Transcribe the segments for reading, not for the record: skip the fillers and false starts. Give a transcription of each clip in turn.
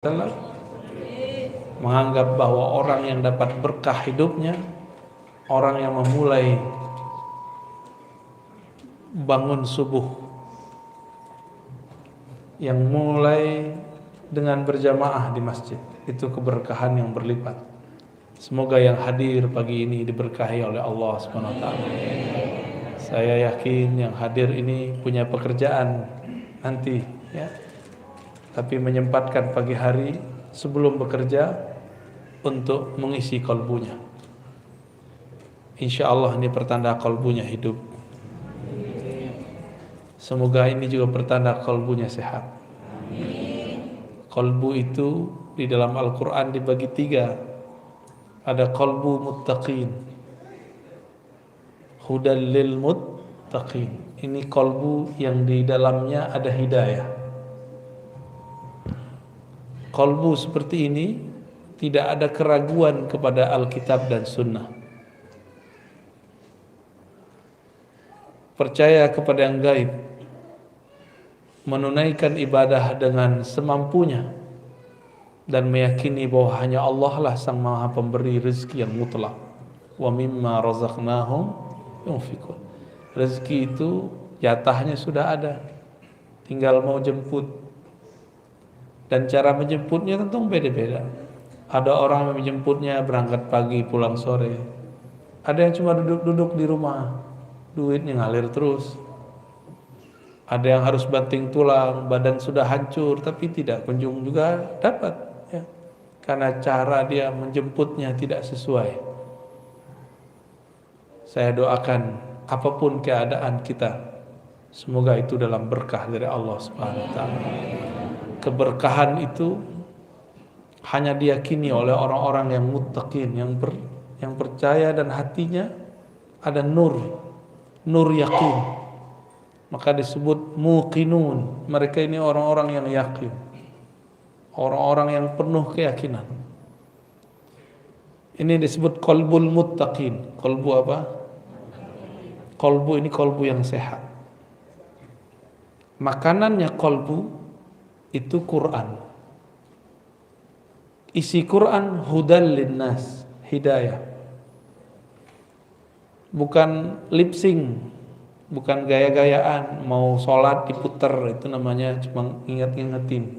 Wasallam menganggap bahwa orang yang dapat berkah hidupnya, orang yang memulai bangun subuh, yang mulai dengan berjamaah di masjid, itu keberkahan yang berlipat. Semoga yang hadir pagi ini diberkahi oleh Allah SWT. Saya yakin yang hadir ini punya pekerjaan nanti, ya, tapi menyempatkan pagi hari sebelum bekerja untuk mengisi kolbunya. Insya Allah ini pertanda kolbunya hidup. Semoga ini juga pertanda kolbunya sehat. Kolbu itu di dalam Al-Quran dibagi 3. Ada kolbu muttaqin, hudal lil muttaqin. Ini kolbu yang di dalamnya ada hidayah. Kolbu seperti ini tidak ada keraguan kepada Alkitab dan Sunnah. Percaya kepada yang gaib, menunaikan ibadah dengan semampunya, dan meyakini bahwa hanya Allah lah sang maha pemberi rezeki yang mutlak. Wa mimma razaqnahum yunfikun. Rezeki itu jatahnya sudah ada, tinggal mau jemput. Dan cara menjemputnya tentu beda-beda. Ada orang yang menjemputnya berangkat pagi pulang sore. Ada yang cuma duduk-duduk di rumah, duitnya ngalir terus. Ada yang harus banting tulang, badan sudah hancur tapi tidak kunjung juga dapat, ya. Karena cara dia menjemputnya tidak sesuai. Saya doakan apapun keadaan kita, semoga itu dalam berkah dari Allah Subhanahu wa taala. Keberkahan itu hanya diyakini oleh orang-orang yang muttaqin, yang percaya dan hatinya ada nur yakin. Maka disebut muqinun. Mereka ini orang-orang yang yakin, orang-orang yang penuh keyakinan. Ini disebut qalbul muttaqin. Qalbu apa? Qalbu ini qalbu yang sehat. Makanannya qalbu itu Quran. Isi Quran hudal linnas, hidayah. Bukan lip sync, bukan gaya-gayaan, mau sholat diputer, itu namanya cuma ingat-ingetin.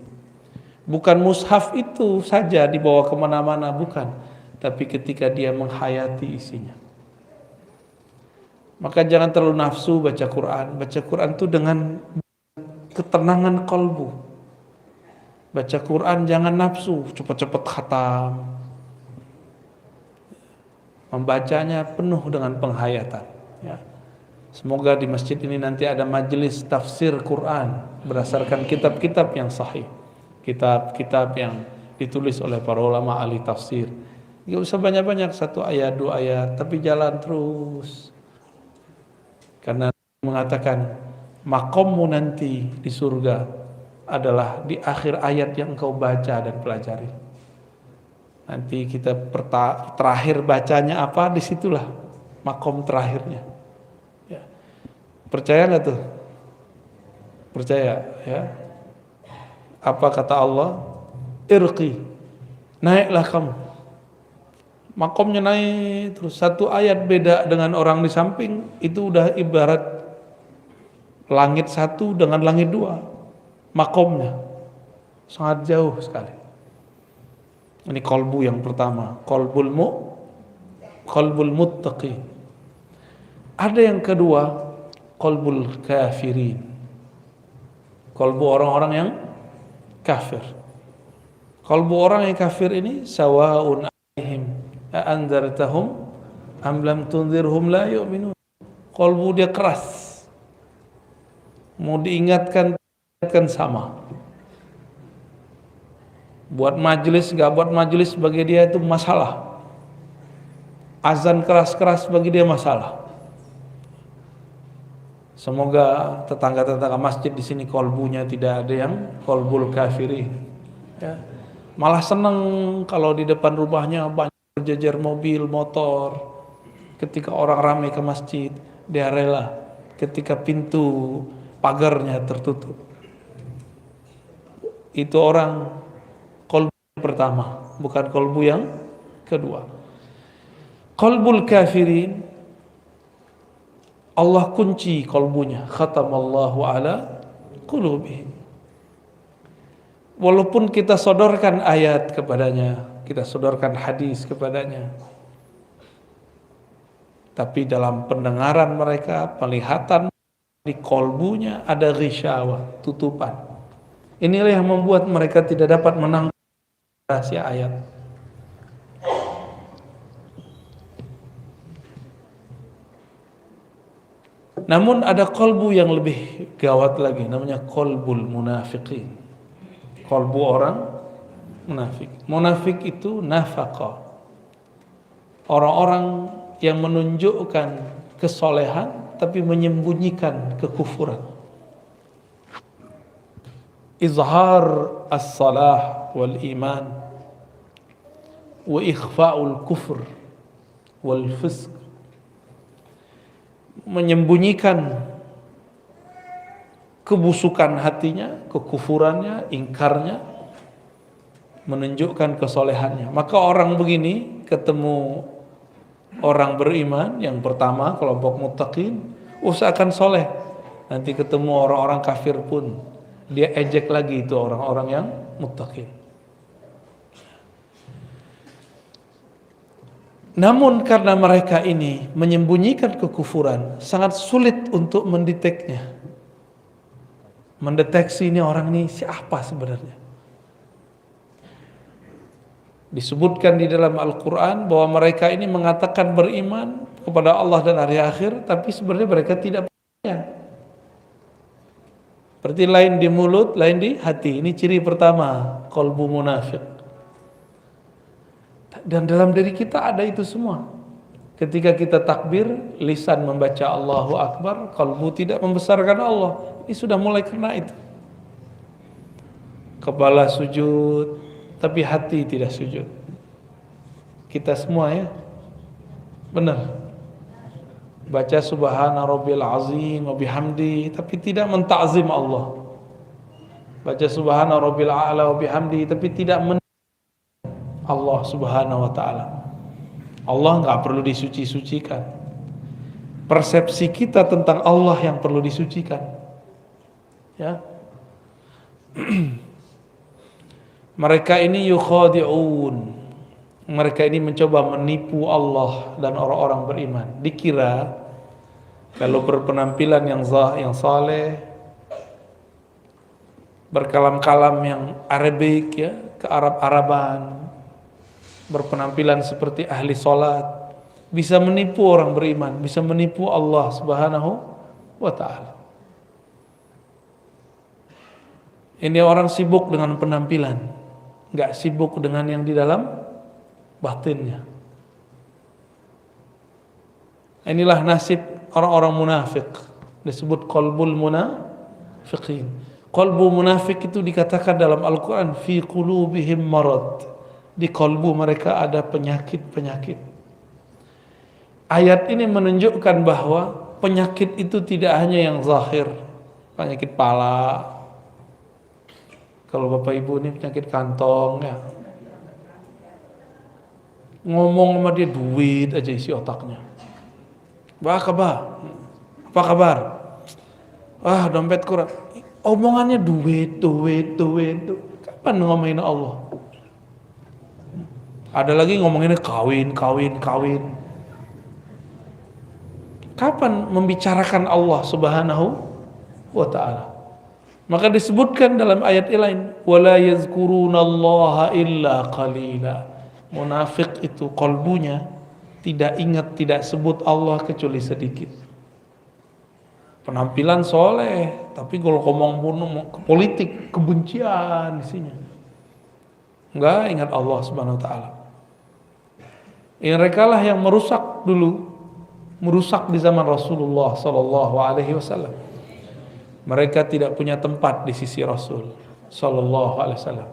Bukan mushaf itu saja dibawa kemana-mana, bukan. Tapi ketika dia menghayati isinya. Maka jangan terlalu nafsu baca Quran. Baca Quran itu dengan ketenangan kalbu. Baca Quran jangan nafsu, cepat-cepat khatam. Membacanya penuh dengan penghayatan, ya. Semoga di masjid ini nanti ada majelis tafsir Quran berdasarkan kitab-kitab yang sahih, kitab-kitab yang ditulis oleh para ulama ahli tafsir. Gak usah banyak-banyak, 1 ayat 2 ayat, tapi jalan terus. Karena mengatakan makommu nanti di surga adalah di akhir ayat yang engkau baca dan pelajari. Nanti kita terakhir bacanya apa, disitulah makom terakhirnya, ya. Percaya nggak tuh? Percaya, ya. Apa kata Allah? Irqi, naiklah kamu. Makomnya naik terus, 1 ayat beda dengan orang di samping, itu udah ibarat langit 1 dengan langit 2. Makomnya sangat jauh sekali. Ini kolbu yang pertama, kolbul muttaqi. Ada yang kedua, kolbul kafirin, kolbu orang-orang yang kafir. Kolbu orang yang kafir ini sawaun alaihim a'anzartahum am lam tunzirhum la yu'minun. Kolbu dia keras, mau diingatkan sama. Buat majelis, gak buat majelis, bagi dia itu masalah. Azan keras-keras bagi dia masalah. Semoga tetangga-tetangga masjid di sini kolbunya tidak ada yang kolbul kafirin, ya. Malah senang kalau di depan rumahnya banyak berjejer mobil, motor. Ketika orang ramai ke masjid, dia rela ketika pintu pagarnya tertutup. Itu orang pertama, bukan kolbu yang kedua. Qalbul kafirin, Allah kunci kolbunya, khatamallahu ala qulubihim. Walaupun kita sodorkan ayat kepadanya, kita sodorkan hadis kepadanya, tapi dalam pendengaran mereka, penglihatan, di kolbunya ada ghisyawah, tutupan. Inilah yang membuat mereka tidak dapat menangkap rahasia ayat. Namun ada kolbu yang lebih gawat lagi, namanya kolbul munafiqin. Kolbu orang munafik. Munafik itu nafaqah. Orang-orang yang menunjukkan kesolehan tapi menyembunyikan kekufuran. Izhar as-salah wal iman wa ikhfa'ul kufr wal fisq. Menyembunyikan kebusukan hatinya, kekufurannya, ingkarnya, menunjukkan kesolehannya. Maka orang begini ketemu orang beriman yang pertama, kelompok muttaqin, usahakan soleh. Nanti ketemu orang-orang kafir pun dia ejek lagi itu orang-orang yang muttaqin. Namun karena mereka ini menyembunyikan kekufuran, sangat sulit untuk mendeteknya. Mendeteksi ini orang ini siapa sebenarnya. Disebutkan di dalam Al-Quran bahwa mereka ini mengatakan beriman kepada Allah dan hari akhir, tapi sebenarnya mereka tidak percaya. Seperti lain di mulut, lain di hati. Ini ciri pertama, qalbu munafik. Dan dalam diri kita ada itu semua. Ketika kita takbir, lisan membaca Allahu Akbar, qalbu tidak membesarkan Allah. Ini sudah mulai kena itu. Kepala sujud, tapi hati tidak sujud. Kita semua ya, benar. Baca subhana rabbil azim wa bihamdi, tapi tidak mentakzim Allah. Baca subhana rabbil a'la wa bihamdi, tapi tidak Allah subhanahu wa ta'ala. Allah enggak perlu disuci-sucikan. Persepsi kita tentang Allah yang perlu disucikan. Ya. Mereka ini yukhadi'un. Mereka ini mencoba menipu Allah dan orang-orang beriman. Dikira kalau berpenampilan yang saleh, berkalam-kalam yang Arabik ya, ke Arab-Araban, berpenampilan seperti ahli salat, bisa menipu orang beriman, bisa menipu Allah Subhanahu wa ta'ala. Ini orang sibuk dengan penampilan, enggak sibuk dengan yang di dalam batinnya. Inilah nasib orang-orang munafik, disebut qalbul munafiqin. Qalbu munafik itu dikatakan dalam Al-Quran, fi qulubihim marad. Di kalbu mereka ada penyakit-penyakit. Ayat ini menunjukkan bahwa penyakit itu tidak hanya yang zahir, penyakit pala. Kalau Bapak Ibu ini penyakit kantong ya, ngomong sama dia duit aja isi otaknya. Apa kabar? Ah, dompet kurang. Omongannya duit. Kapan ngomongin Allah? Ada lagi ngomonginnya kawin. Kapan membicarakan Allah Subhanahu wa ta'ala? Maka disebutkan dalam ayat lain, wala yazkurunallaha illa qalila. Munafik itu kalbunya tidak ingat, tidak sebut Allah kecuali sedikit. Penampilan soleh, tapi kalau ngomong politik, kebencian isinya. Enggak ingat Allah Subhanahu wa ta'ala. Mereka lah yang merusak di zaman Rasulullah sallallahu alaihi wasallam. Mereka tidak punya tempat di sisi Rasul sallallahu alaihi wasallam.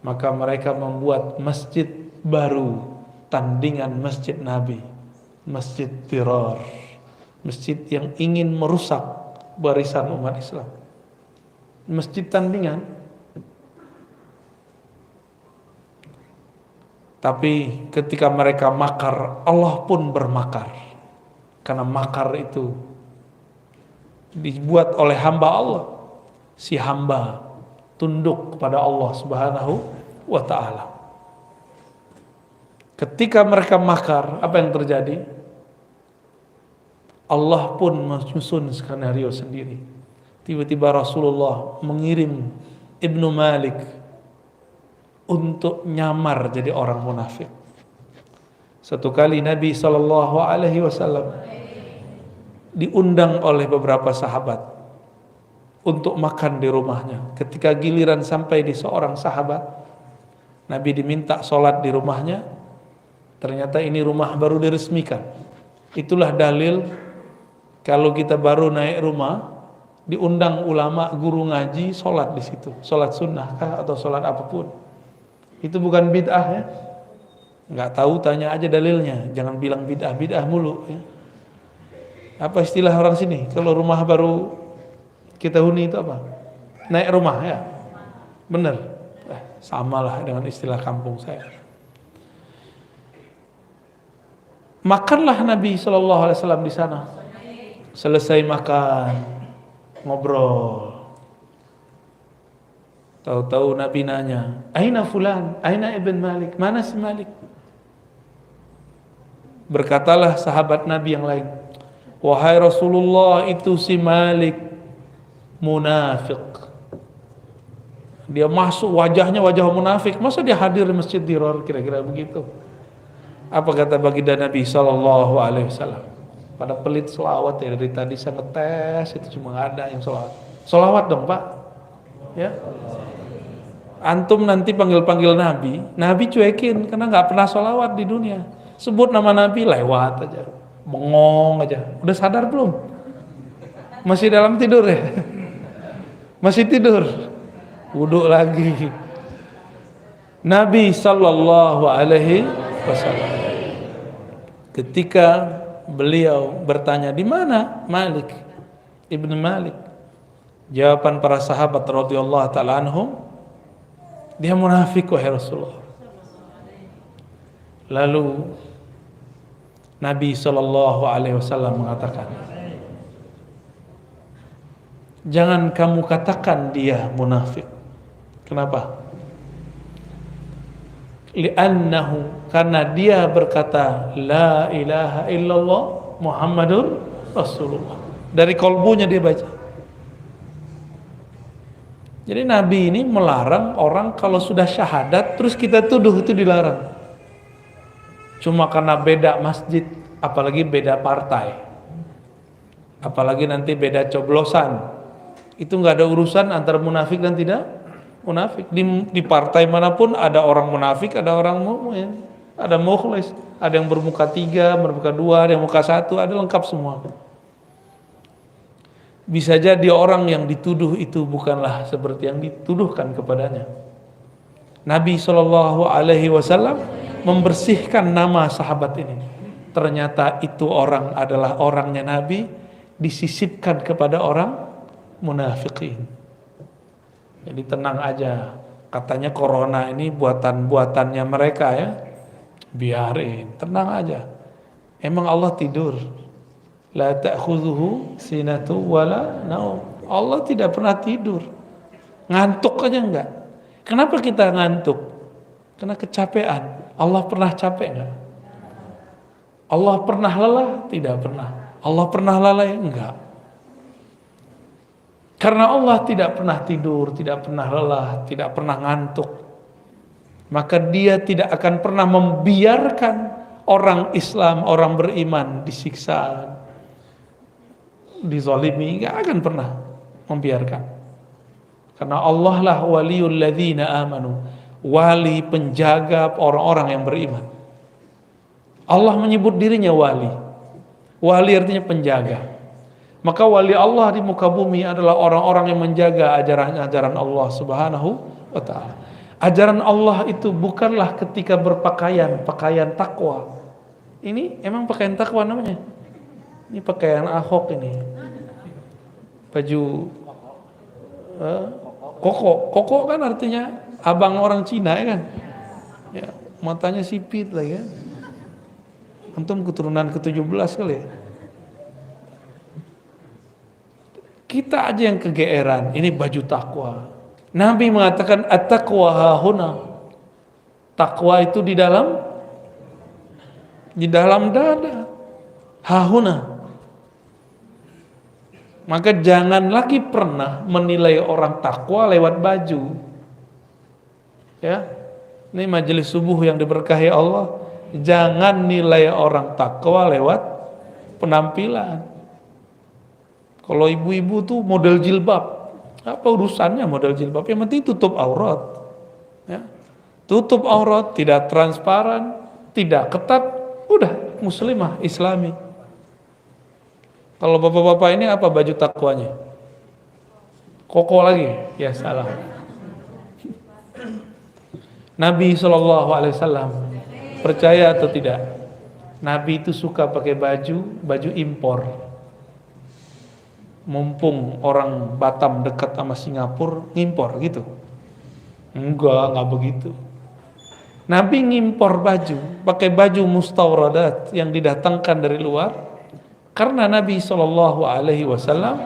Maka mereka membuat masjid baru, tandingan masjid Nabi, masjid Dirar, masjid yang ingin merusak barisan umat Islam. Masjid tandingan. Tapi ketika mereka makar, Allah pun bermakar. Karena makar itu dibuat oleh hamba Allah. Si hamba tunduk kepada Allah Subhanahu wa ta'ala. Ketika mereka makar, apa yang terjadi? Allah pun menyusun skenario sendiri. Tiba-tiba Rasulullah mengirim Ibnu Malik untuk nyamar jadi orang munafik. Satu kali Nabi SAW diundang oleh beberapa sahabat untuk makan di rumahnya. Ketika giliran sampai di seorang sahabat, Nabi diminta sholat di rumahnya. Ternyata ini rumah baru diresmikan. Itulah dalil kalau kita baru naik rumah, diundang ulama, guru ngaji, sholat di situ. Sholat sunnah kah atau sholat apapun. Itu bukan bid'ah ya. Nggak tahu, tanya aja dalilnya. Jangan bilang bid'ah, bid'ah mulu ya. Apa istilah orang sini? Kalau rumah baru kita huni itu apa? Naik rumah ya. Bener. Samalah dengan istilah kampung saya. Makanlah Nabi SAW di sana. Selesai makan, ngobrol. Tahu-tahu Nabi nanya, "Aina fulan? Aina Ibn Malik? Mana si Malik?" Berkatalah sahabat Nabi yang lain, "Wahai Rasulullah, itu si Malik munafik. Dia masuk, wajahnya wajah munafik. Masa dia hadir di Masjid Dirar?" Kira-kira begitu. Apa kata baginda Nabi SAW? Pada pelit selawat ya, dari tadi saya ngetes itu cuma ada yang selawat. Selawat dong Pak. Ya. Antum nanti panggil-panggil Nabi, Nabi cuekin karena nggak pernah selawat di dunia. Sebut nama Nabi lewat aja, bengong aja. Udah sadar belum? Masih dalam tidur ya? Masih tidur. Wudhu lagi. Nabi Sallallahu Alaihi Wasallam ketika beliau bertanya, "Di mana Malik Ibnu Malik?" Jawaban para sahabat radhiyallahu taala anhum, "Dia munafik wahai Rasulullah." Lalu Nabi sallallahu alaihi wasallam mengatakan, "Jangan kamu katakan dia munafik." Kenapa? Li'annahu, karena dia berkata la ilaha illallah Muhammadur Rasulullah. Dari kolbunya dia baca. Jadi Nabi ini melarang orang kalau sudah syahadat terus kita tuduh, itu dilarang. Cuma karena beda masjid, apalagi beda partai, apalagi nanti beda coblosan, itu nggak ada urusan antara munafik dan tidak munafik. Di partai manapun ada orang munafik, ada orang mukmin, ada mukhlis, ada yang bermuka 3, bermuka 2, ada yang muka 1, ada lengkap semua. Bisa jadi orang yang dituduh itu bukanlah seperti yang dituduhkan kepadanya. Nabi Shallallahu Alaihi Wasallam membersihkan nama sahabat ini. Ternyata itu orang adalah orangnya Nabi, disisipkan kepada orang munafikin. Jadi tenang aja, katanya corona ini buatan-buatannya mereka ya, biarin, tenang aja. Emang Allah tidur? La ta'khudhuhu sinatu wala naum. Allah tidak pernah tidur, ngantuk aja enggak. Kenapa kita ngantuk? Karena kecapean. Allah pernah capek enggak? Allah pernah lelah? Tidak pernah. Allah pernah lalai? Enggak. Karena Allah tidak pernah tidur, tidak pernah lelah, tidak pernah ngantuk, maka dia tidak akan pernah membiarkan orang Islam, orang beriman disiksa, dizalimi, gak akan pernah membiarkan. Karena Allah lah waliyul ladzina amanu, wali penjaga orang-orang yang beriman. Allah menyebut dirinya wali. Wali artinya penjaga. Maka wali Allah di muka bumi adalah orang-orang yang menjaga ajaran-ajaran Allah Subhanahu wa ta'ala. Ajaran Allah itu bukanlah ketika berpakaian, pakaian takwa. Ini emang pakaian takwa namanya? Ini pakaian Ahok ini. Baju koko. Koko kan artinya abang orang Cina ya kan? Ya. matanya sipit lah ya. Antum keturunan ke-17 kali ya. Kita aja yang kegeeran, ini baju takwa. Nabi mengatakan at-taqwa hahuna. Takwa itu di dalam dada. Hahuna. Maka jangan lagi pernah menilai orang takwa lewat baju. Ya. Ini majelis subuh yang diberkahi Allah. Jangan nilai orang takwa lewat penampilan. Kalau ibu-ibu tuh model jilbab, apa urusannya model jilbab? Yang penting tutup aurat. Ya. Tutup aurat, tidak transparan, tidak ketat, udah muslimah, islami. Kalau bapak-bapak ini apa baju takwanya? Koko lagi? Ya salah. Nabi SAW, percaya atau tidak? Nabi itu suka pakai baju impor. Mumpung orang Batam dekat sama Singapura, ngimpor gitu. Enggak begitu. Nabi ngimpor baju, pakai baju mustawradat yang didatangkan dari luar, karena Nabi SAW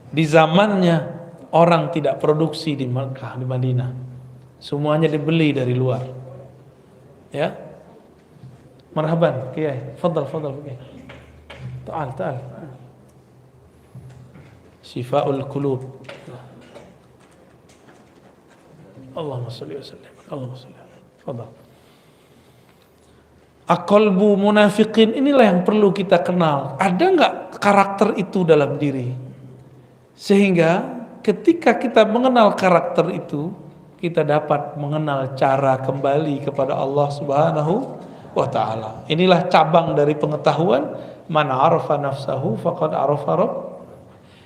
di zamannya orang tidak produksi di Mekah, di Madinah, semuanya dibeli dari luar. Ya, marhaban, Kiai, fadal, Kiai. Ta'al. Syifaul qulub. Allahumma shalli wa sallim. Allahumma shalli. Fadal. Aqalbu munafiqin, inilah yang perlu kita kenal. Ada enggak karakter itu dalam diri? Sehingga ketika kita mengenal karakter itu, kita dapat mengenal cara kembali kepada Allah Subhanahu wa taala. Inilah cabang dari pengetahuan, man arafa nafsahu faqad arafa rabb.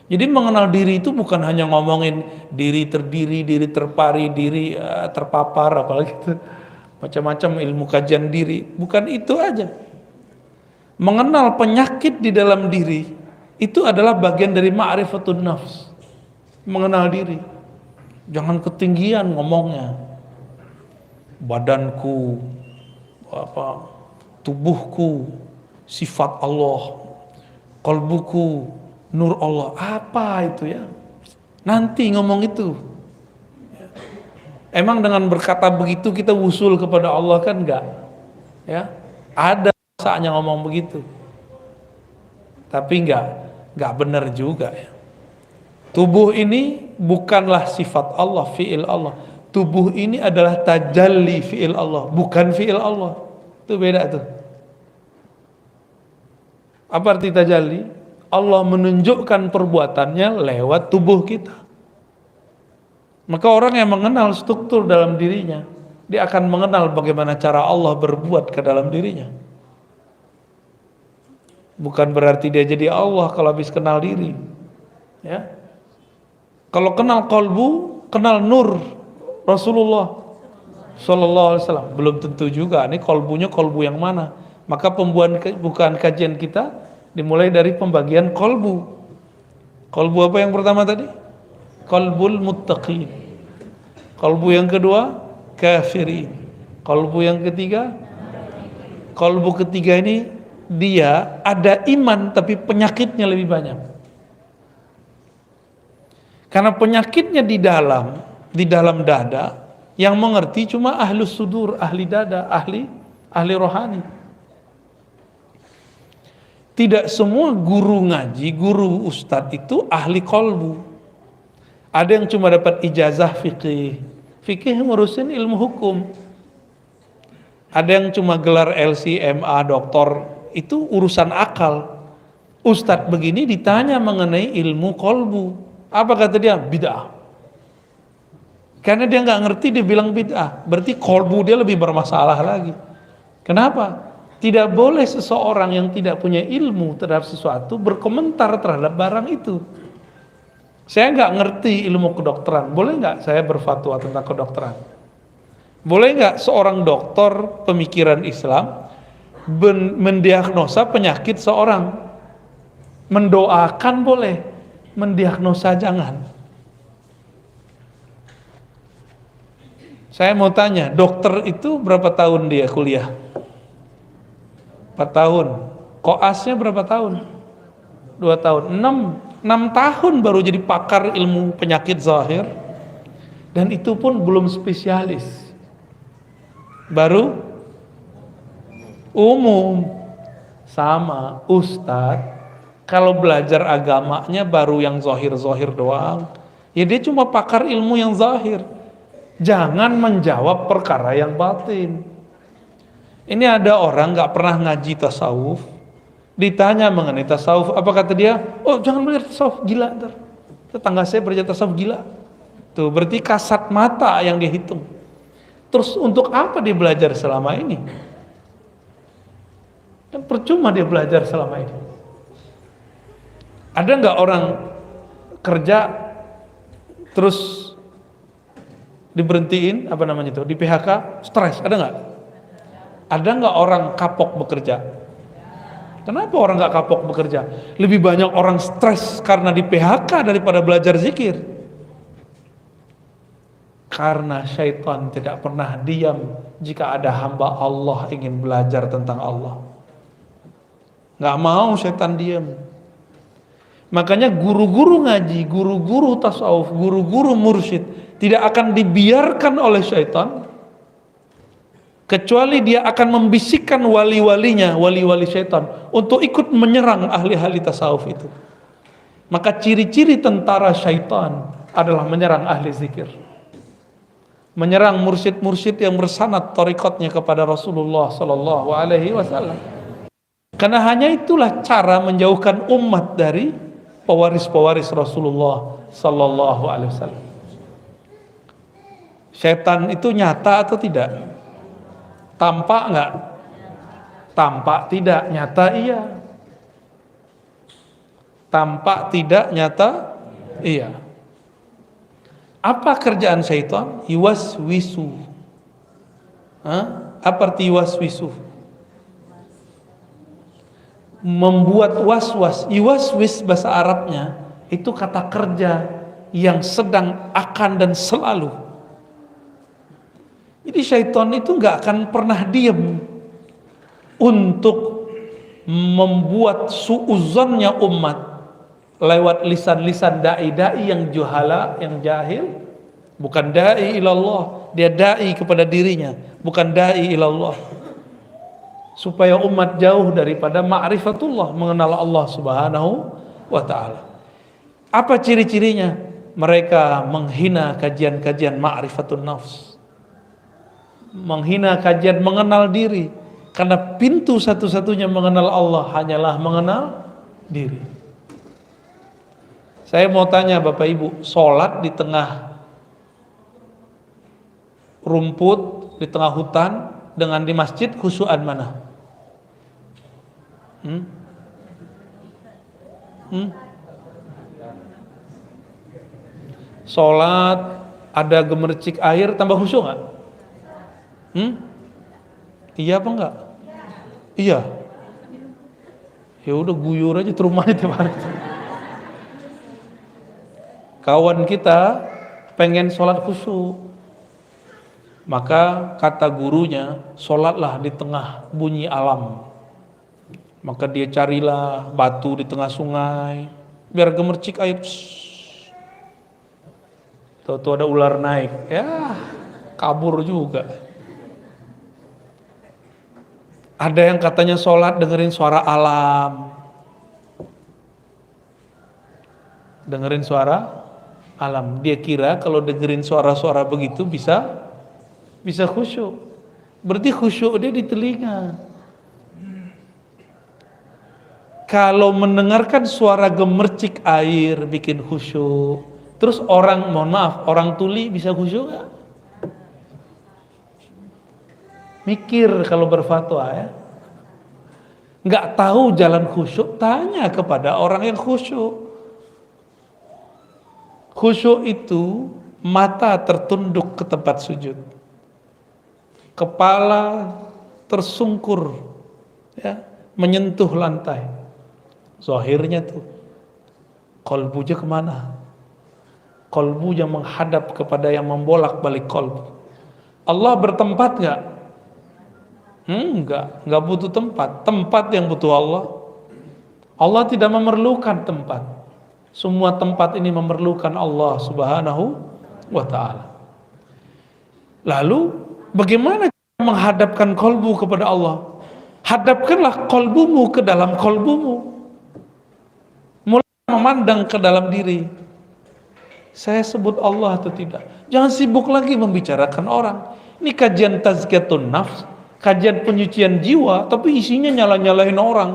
Jadi mengenal diri itu bukan hanya ngomongin diri terdiri, diri terpari, diri terpapar, apalagi itu macam-macam ilmu kajian diri. Bukan itu aja. Mengenal penyakit di dalam diri itu adalah bagian dari ma'rifatun nafs. Mengenal diri. Jangan ketinggian ngomongnya. Badanku, tubuhku, sifat Allah, qalbuku, nur Allah, apa itu ya? Nanti ngomong itu. Emang dengan berkata begitu kita wusul kepada Allah kan enggak? Ya, ada saatnya ngomong begitu. Tapi enggak benar juga ya. Tubuh ini bukanlah sifat Allah, fi'il Allah. Tubuh ini adalah tajalli fi'il Allah, bukan fi'il Allah. Itu beda tuh. Apa arti tajalli? Allah menunjukkan perbuatannya lewat tubuh kita. Maka orang yang mengenal struktur dalam dirinya, dia akan mengenal bagaimana cara Allah berbuat ke dalam dirinya. Bukan berarti dia jadi Allah kalau habis kenal diri. Ya. Kalau kenal qalbu, kenal nur Rasulullah sallallahu alaihi wasallam, belum tentu juga ini qalbunya qalbu yang mana. Maka pembukaan kajian kita dimulai dari pembagian qalbu. Qalbu apa yang pertama tadi? Qalbul muttaqin. Qalbu yang kedua kafirin. Qalbu yang ketiga, qalbu ketiga ini dia ada iman tapi penyakitnya lebih banyak. Karena penyakitnya di dalam dada, yang mengerti cuma ahlus sudur, ahli dada, ahli rohani. Tidak semua guru ngaji, guru ustadz itu ahli qalbu. Ada yang cuma dapat ijazah fikih. Fikih ngurusin ilmu hukum. Ada yang cuma gelar LC, MA, doktor, itu urusan akal. Ustadz begini ditanya mengenai ilmu qalbu. Apa kata dia? Bid'ah. Karena dia nggak ngerti, dia bilang bid'ah. Berarti qalbu dia lebih bermasalah lagi. Kenapa? Tidak boleh seseorang yang tidak punya ilmu terhadap sesuatu berkomentar terhadap barang itu. Saya nggak ngerti ilmu kedokteran, boleh nggak saya berfatwa tentang kedokteran? Boleh nggak seorang dokter pemikiran Islam mendiagnosa penyakit seorang? Mendoakan boleh, mendiagnosa jangan. Saya mau tanya, dokter itu berapa tahun dia kuliah? 4 tahun. Koasnya berapa tahun? 2 tahun. 6 tahun baru jadi pakar ilmu penyakit zahir. Dan itu pun belum spesialis. Baru umum. Sama ustadz, kalau belajar agamanya baru yang zahir-zahir doang. Ya dia cuma pakar ilmu yang zahir. Jangan menjawab perkara yang batin. Ini ada orang gak pernah ngaji tasawuf, ditanya mengenai tasawuf, apa kata dia? Oh, jangan belajar tasawuf, gila ntar. Tetangga saya belajar tasawuf, gila. Tuh, berarti kasat mata yang dia hitung. Terus untuk apa dia belajar selama ini? Kan percuma dia belajar selama ini. Ada nggak orang kerja terus diberhentiin, apa namanya itu, di PHK, stres? Ada nggak? Ada nggak orang kapok bekerja? Kenapa orang nggak kapok bekerja? Lebih banyak orang stres karena di PHK daripada belajar zikir. Karena syaitan tidak pernah diam jika ada hamba Allah ingin belajar tentang Allah. Nggak mau syaitan diam. Makanya guru-guru ngaji, guru-guru tasawuf, guru-guru mursyid tidak akan dibiarkan oleh syaitan, kecuali dia akan membisikkan wali-walinya, wali-wali syaitan, untuk ikut menyerang ahli-ahli tasawuf itu. Maka ciri-ciri tentara syaitan adalah menyerang ahli zikir, menyerang mursyid-mursyid yang bersanad thariqatnya kepada Rasulullah sallallahu alaihi wasallam. Karena hanya itulah cara menjauhkan umat dari pewaris-pewaris Rasulullah sallallahu alaihi wasallam. Syaitan itu nyata atau tidak? Tampak enggak? Tampak tidak, nyata iya. Tampak tidak, nyata iya. Apa kerjaan syaitan? Yuwaswisu. Apa arti yuwaswisu? Membuat was-was. Yuwaswis bahasa Arabnya itu kata kerja yang sedang, akan, dan selalu. Jadi syaitan itu nggak akan pernah diam untuk membuat suuzonnya umat lewat lisan-lisan dai-dai yang juhala, yang jahil. Bukan dai ilallah, dia dai kepada dirinya, bukan dai ilallah. Supaya umat jauh daripada ma'rifatullah, mengenal Allah subhanahu wa ta'ala. Apa ciri-cirinya? Mereka menghina kajian-kajian ma'rifatun nafs, menghina kajian mengenal diri. Karena pintu satu-satunya mengenal Allah hanyalah mengenal diri. Saya mau tanya Bapak Ibu, sholat di tengah rumput, di tengah hutan, dengan di masjid, khusyuan mana? Sholat ada gemercik air tambah khusyuk nggak? Iya apa enggak? Iya. Ya udah guyur aja terus rumahnya tiap hari. Kawan kita pengen sholat khusyuk, maka kata gurunya, sholatlah di tengah bunyi alam. Maka dia carilah batu di tengah sungai, biar gemercik air. Tahu-tahu ada ular naik, ya kabur juga. Ada yang katanya sholat dengerin suara alam, dengerin suara alam. Dia kira kalau dengerin suara-suara begitu bisa khusyuk. Berarti khusyuk dia di telinga. Kalau mendengarkan suara gemercik air bikin khusyuk, terus orang, mohon maaf, orang tuli bisa khusyuk gak? Mikir kalau berfatwa ya. Nggak tahu jalan khusyuk, tanya kepada orang yang khusyuk. Khusyuk itu mata tertunduk ke tempat sujud, kepala tersungkur, ya, menyentuh lantai. Zahirnya tuh, kolbunya kemana? Kolbunya menghadap kepada yang membolak balik kolbu. Allah bertempat nggak? Enggak butuh tempat. Tempat yang butuh Allah. Allah tidak memerlukan tempat. Semua tempat ini memerlukan Allah Subhanahu wa ta'ala. Lalu bagaimana cara menghadapkan kolbu kepada Allah? Hadapkanlah kolbumu ke dalam kolbumu. Mulai memandang ke dalam diri. Saya sebut Allah atau tidak? Jangan sibuk lagi membicarakan orang. Ini kajian tazkiyatun nafs, kajian penyucian jiwa, tapi isinya nyala-nyalahin orang.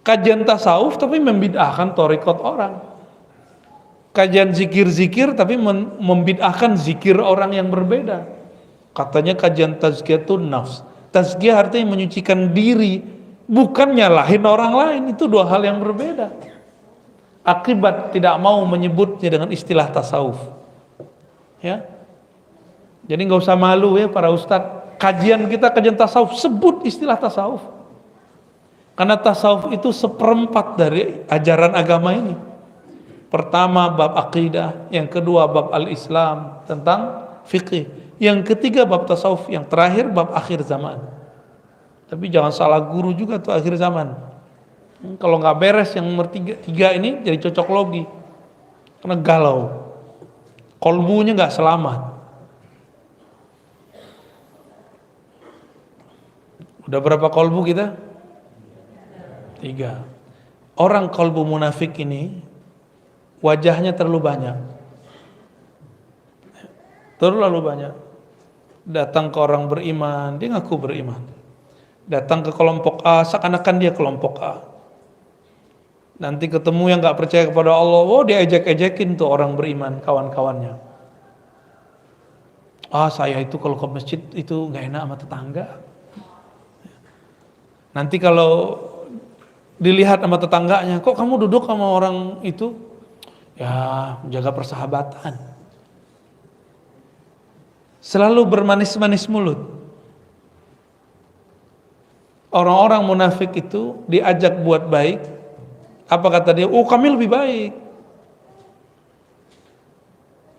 Kajian tasawuf tapi membid'ahkan thariqat orang. Kajian zikir-zikir tapi membid'ahkan zikir orang yang berbeda. Katanya kajian tazkiyatun nafs. Tazkiyah artinya menyucikan diri, bukan nyalahin orang lain. Itu dua hal yang berbeda. Akibat tidak mau menyebutnya dengan istilah tasawuf. Ya. Jadi nggak usah malu ya para ustadz. Kajian kita kajian tasawuf, sebut istilah tasawuf. Karena tasawuf itu seperempat dari ajaran agama ini. Pertama bab akidah, yang kedua bab al-Islam tentang fikih, yang ketiga bab tasawuf, yang terakhir bab akhir zaman. Tapi jangan salah guru juga tuh akhir zaman. Kalau nggak beres yang nomor tiga ini jadi cocok logi, karena galau, kolbunya nggak selamat. Udah berapa kolbu kita? 3. Orang kolbu munafik ini wajahnya terlalu banyak. Terlalu banyak. Datang ke orang beriman, dia ngaku beriman. Datang ke kelompok A, seakan-akan dia kelompok A. Nanti ketemu yang gak percaya kepada Allah, oh dia ejek-ejekin tuh orang beriman, kawan-kawannya. Saya itu kalau ke masjid itu gak enak sama tetangga. Nanti kalau dilihat sama tetangganya, kok kamu duduk sama orang itu? Ya, jaga persahabatan. Selalu bermanis-manis mulut. Orang-orang munafik itu diajak buat baik, apa kata dia? Oh, kami lebih baik.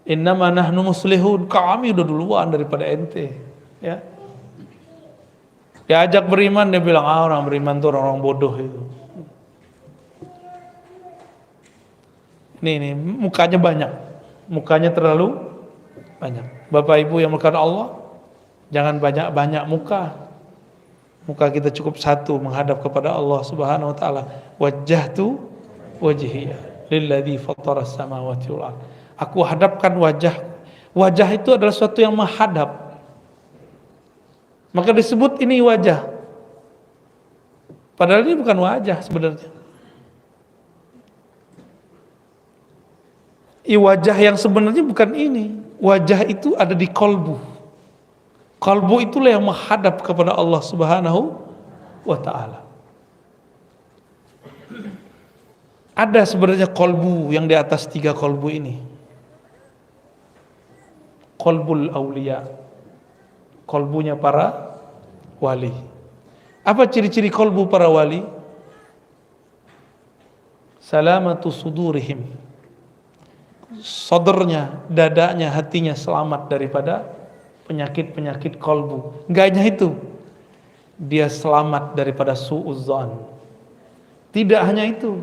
Innama nahnu muslihun, kami udah duluan daripada ente. Ya. Diajak beriman, dia bilang, orang beriman itu orang-orang bodoh itu. Ini mukanya banyak, mukanya terlalu banyak. Bapak Ibu yang melakukan Allah, jangan banyak-banyak muka. Muka kita cukup satu menghadap kepada Allah Subhanahu wa taala. Wajjahtu wajhiya lilladzi fattaras samawati wal ardh. Aku hadapkan wajah. Wajah itu adalah sesuatu yang menghadap. Maka disebut ini wajah. Padahal ini bukan wajah sebenarnya. Wajah yang sebenarnya bukan ini. Wajah itu ada di kolbu. Kolbu itulah yang menghadap kepada Allah Subhanahu wa ta'ala. Ada sebenarnya kolbu yang di atas 3 kolbu ini. Kolbul aulia. Kolbunya para wali. Apa ciri-ciri kolbu para wali? Salamatu sudurihim. Sodornya, dadanya, hatinya selamat daripada penyakit-penyakit kolbu. Enggak hanya itu, dia selamat daripada su'udzon. Tidak hanya itu,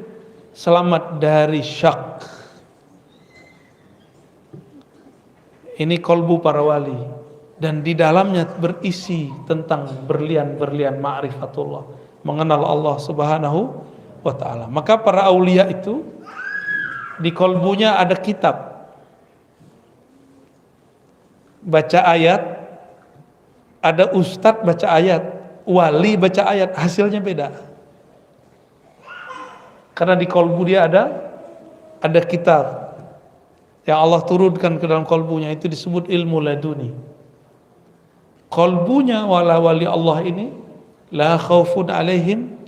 selamat dari syak. Ini kolbu para wali, dan di dalamnya berisi tentang berlian-berlian ma'rifatullah, mengenal Allah Subhanahu wa ta'ala. Maka para aulia itu di kolbunya ada kitab, baca ayat, ada ustadz baca ayat, wali baca ayat, hasilnya beda. Karena di kolbu dia ada kitab yang Allah turunkan ke dalam kolbunya, itu disebut ilmu laduni. Kolbunya wali Allah ini la khaufun alaihim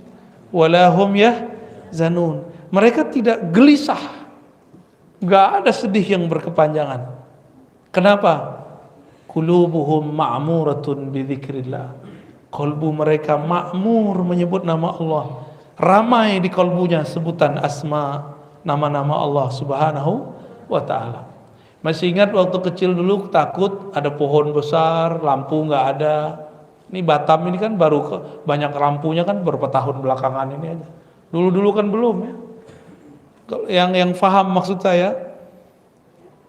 wala hum yahzanun. Mereka tidak gelisah. Gak ada sedih yang berkepanjangan. Kenapa? Qulubuhum ma'muratun bidzikrillah. Kolbu mereka makmur menyebut nama Allah. Ramai di kolbunya sebutan asma, nama-nama Allah Subhanahu wa ta'ala. Masih ingat waktu kecil dulu takut ada pohon besar, lampu nggak ada. Ini Batam ini kan baru banyak lampunya kan beberapa tahun belakangan ini aja. Dulu-dulu kan belum ya. Yang paham maksud saya,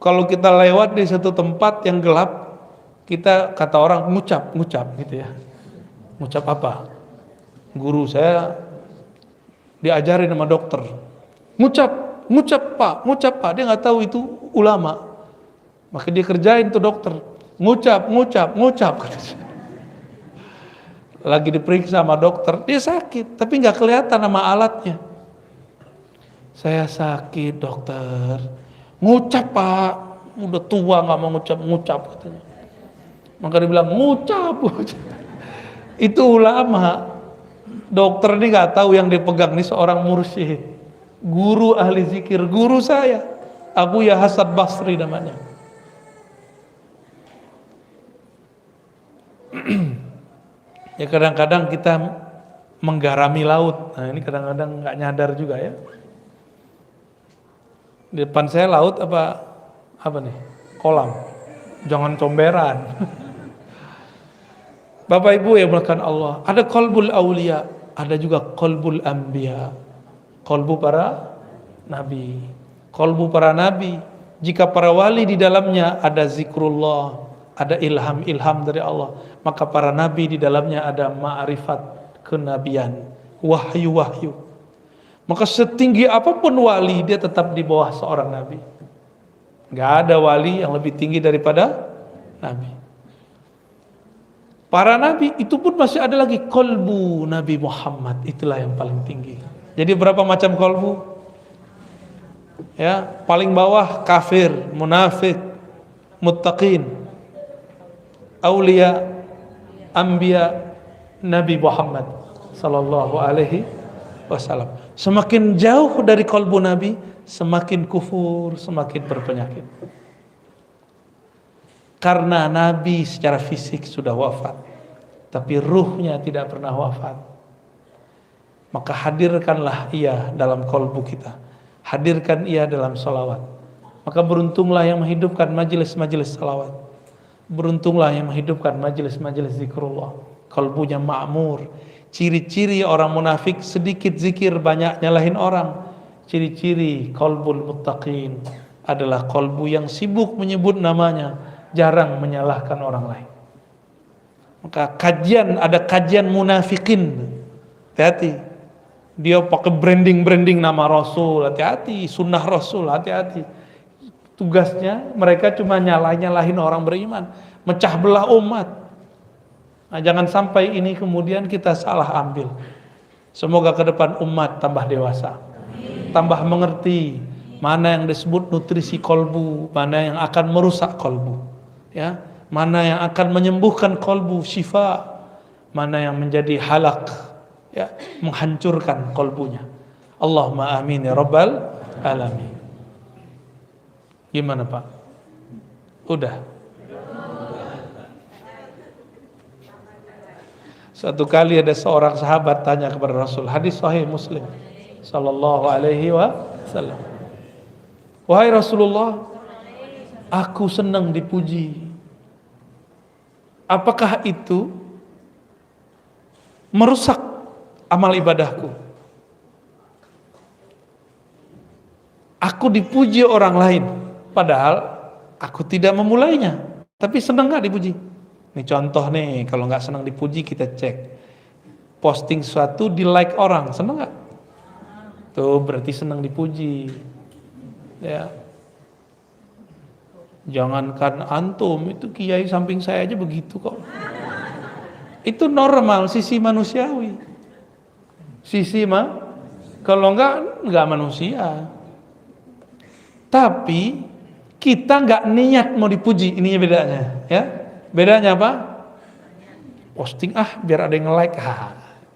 kalau kita lewat di satu tempat yang gelap, kita kata orang ngucap gitu ya. Ngucap apa? Guru saya diajarin sama dokter. Ngucap Pak. Dia nggak tahu itu ulama. Maka dia kerjain tuh dokter. Ngucap. Lagi diperiksa sama dokter, dia sakit, tapi nggak kelihatan sama alatnya. Saya sakit dokter. Ngucap Pak, udah tua nggak mau ngucap katanya. Maka dia bilang ngucap. Itu ulama. Dokter ini nggak tahu yang dipegang ini seorang mursyid, guru ahli zikir, guru saya, Abu Ya Hasan Basri namanya. Ya kadang-kadang kita menggarami laut. Nah ini kadang-kadang nggak nyadar juga ya. Di depan saya laut apa nih? Kolam. Jangan comberan. Bapak Ibu yang melakukan Allah, ada qalbul aulia, ada juga qalbul anbiya. Qalbu para nabi. Qalbu para nabi, jika para wali di dalamnya ada zikrullah, ada ilham dari Allah, maka para nabi di dalamnya ada ma'rifat kenabian, wahyu. Maka setinggi apapun wali, dia tetap di bawah seorang nabi. Gak ada wali yang lebih tinggi daripada nabi. Para nabi itu pun masih ada lagi kolbu Nabi Muhammad, itulah yang paling tinggi. Jadi berapa macam kolbu? Ya, paling bawah kafir, munafik, muttaqin, aulia, anbiya, Nabi Muhammad sallallahu alaihi wasallam. Semakin jauh dari kolbu Nabi, semakin kufur, semakin berpenyakit. Karena Nabi secara fisik sudah wafat, tapi ruhnya tidak pernah wafat. Maka hadirkanlah ia dalam kolbu kita, hadirkan ia dalam salawat. Maka beruntunglah yang menghidupkan majelis-majelis salawat, beruntunglah yang menghidupkan majelis-majelis zikrullah. Kolbunya ma'mur. Ciri-ciri orang munafik sedikit zikir, banyak nyalahin orang. Ciri-ciri kolbul muttaqin adalah kolbu yang sibuk menyebut namanya, jarang menyalahkan orang lain. Maka ada kajian munafikin, hati-hati. Dia pakai branding nama Rasul, hati-hati. Sunnah Rasul, hati-hati. Tugasnya mereka cuma nyalahin orang beriman, mecah belah umat. Nah, jangan sampai ini kemudian kita salah ambil. Semoga ke depan umat tambah dewasa, tambah mengerti mana yang disebut nutrisi kolbu, mana yang akan merusak kolbu, ya, mana yang akan menyembuhkan kolbu, syifa, mana yang menjadi halak, ya, menghancurkan kolbunya. Allahumma amin ya rabbal alamin. Gimana Pak? Udah? Suatu kali ada seorang sahabat tanya kepada Rasul, hadis sahih Muslim sallallahu alaihi wasallam. Wahai Rasulullah, aku senang dipuji. Apakah itu merusak amal ibadahku? Aku dipuji orang lain, padahal aku tidak memulainya, tapi senang gak dipuji? Ini contoh nih, kalau nggak senang dipuji kita cek. Posting sesuatu di like orang, senang nggak? Tuh berarti senang dipuji. Ya. Jangankan antum, itu kiai samping saya aja begitu kok. Itu normal, sisi manusiawi. Kalau nggak manusia. Tapi kita nggak niat mau dipuji, ininya bedanya, ya. Bedanya apa? Posting biar ada yang like.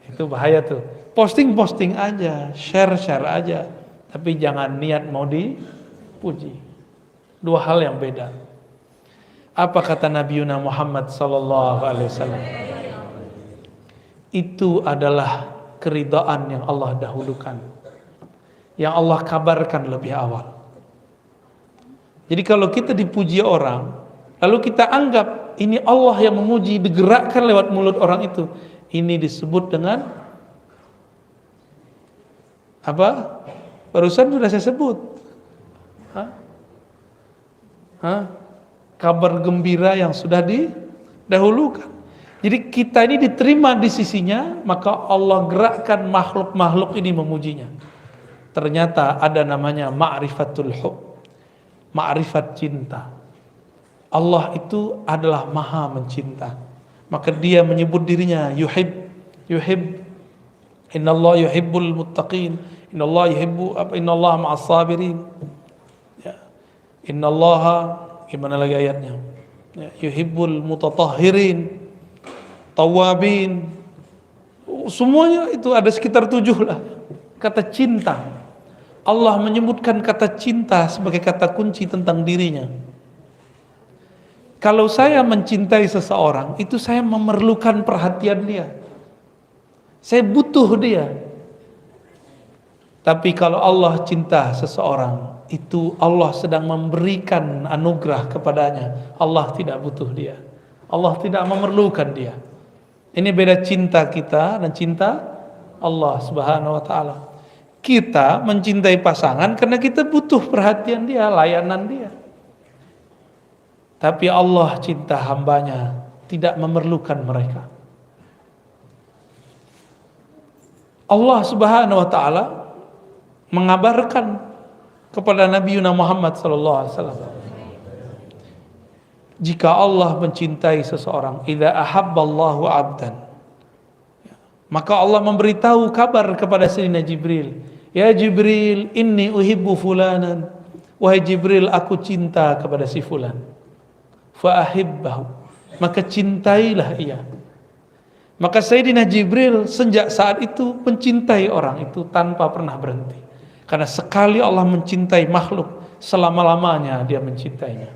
Itu bahaya tuh. Posting aja, share aja. Tapi jangan niat mau dipuji. Dua hal yang beda. Apa kata Nabi Muhammad sallallahu alaihi wasallam? Itu adalah keridhaan yang Allah dahulukan, yang Allah kabarkan lebih awal. Jadi kalau kita dipuji orang, lalu kita anggap ini Allah yang memuji, digerakkan lewat mulut orang itu, ini disebut dengan apa? Barusan sudah saya sebut. Hah? Hah? Kabar gembira yang sudah didahulukan. Jadi kita ini diterima di sisinya, maka Allah gerakkan makhluk-makhluk ini memujinya. Ternyata ada namanya ma'rifatul hub, ma'rifat cinta. Allah itu adalah maha mencinta. Maka dia menyebut dirinya yuhib. Innallaha yuhibbul muttaqin. Innallaha ma'as sabirin. Ya. Innallaha, gimana lagi ayatnya? Ya, yuhibbul mutatahhirin, tawabin. Semuanya itu ada sekitar 7 lah. Kata cinta. Allah menyebutkan kata cinta sebagai kata kunci tentang dirinya. Kalau saya mencintai seseorang, itu saya memerlukan perhatian dia. Saya butuh dia. Tapi kalau Allah cinta seseorang, itu Allah sedang memberikan anugerah kepadanya. Allah tidak butuh dia. Allah tidak memerlukan dia. Ini beda cinta kita dan cinta Allah Subhanahu wa taala. Kita mencintai pasangan karena kita butuh perhatian dia, layanan dia. Tapi Allah cinta hambanya, tidak memerlukan mereka. Allah Subhanahu wa taala mengabarkan kepada Nabi Muhammad sallallahu alaihi wasallam, jika Allah mencintai seseorang, idza ahabballahu 'abdan, maka Allah memberitahu kabar kepada Sayyidina Jibril, ya Jibril, inni uhibbu fulanan, wahai Jibril, aku cinta kepada si fulan, fa ahibbahu, maka cintailah ia. Maka Sayyidina Jibril sejak saat itu mencintai orang itu tanpa pernah berhenti. Karena sekali Allah mencintai makhluk, selama-lamanya dia mencintainya.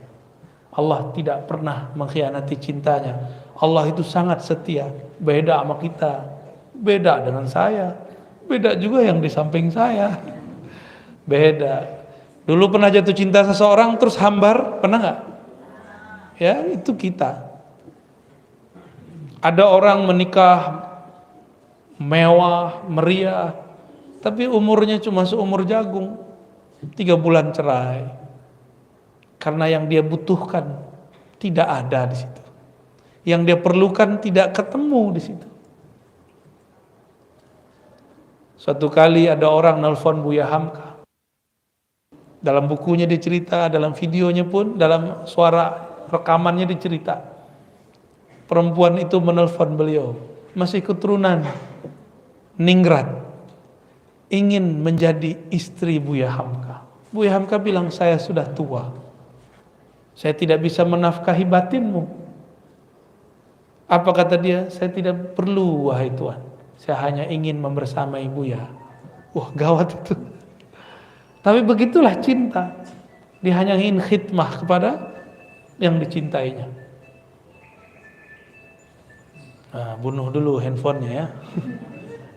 Allah tidak pernah mengkhianati cintanya. Allah itu sangat setia. Beda sama kita, beda dengan saya, beda juga yang di samping saya. Beda. Dulu pernah jatuh cinta seseorang terus hambar, pernah nggak? Ya, itu kita. Ada orang menikah mewah, meriah, tapi umurnya cuma seumur jagung, 3 bulan cerai. Karena yang dia butuhkan tidak ada di situ. Yang dia perlukan tidak ketemu di situ. Suatu kali ada orang nelpon Buya Hamka. Dalam bukunya dicerita, dalam videonya pun, dalam suara rekamannya dicerita. Perempuan itu menelpon beliau, masih keturunan Ningrat, ingin menjadi istri Buya Hamka. Buya Hamka bilang, saya sudah tua, saya tidak bisa menafkahi batinmu. Apa kata dia? Saya tidak perlu, wahai Tuhan, saya hanya ingin membersamai Buya. Wah, gawat itu. Tapi begitulah cinta. Dia hanya ingin khidmah kepada yang dicintainya. Nah, bunuh dulu handphonenya ya.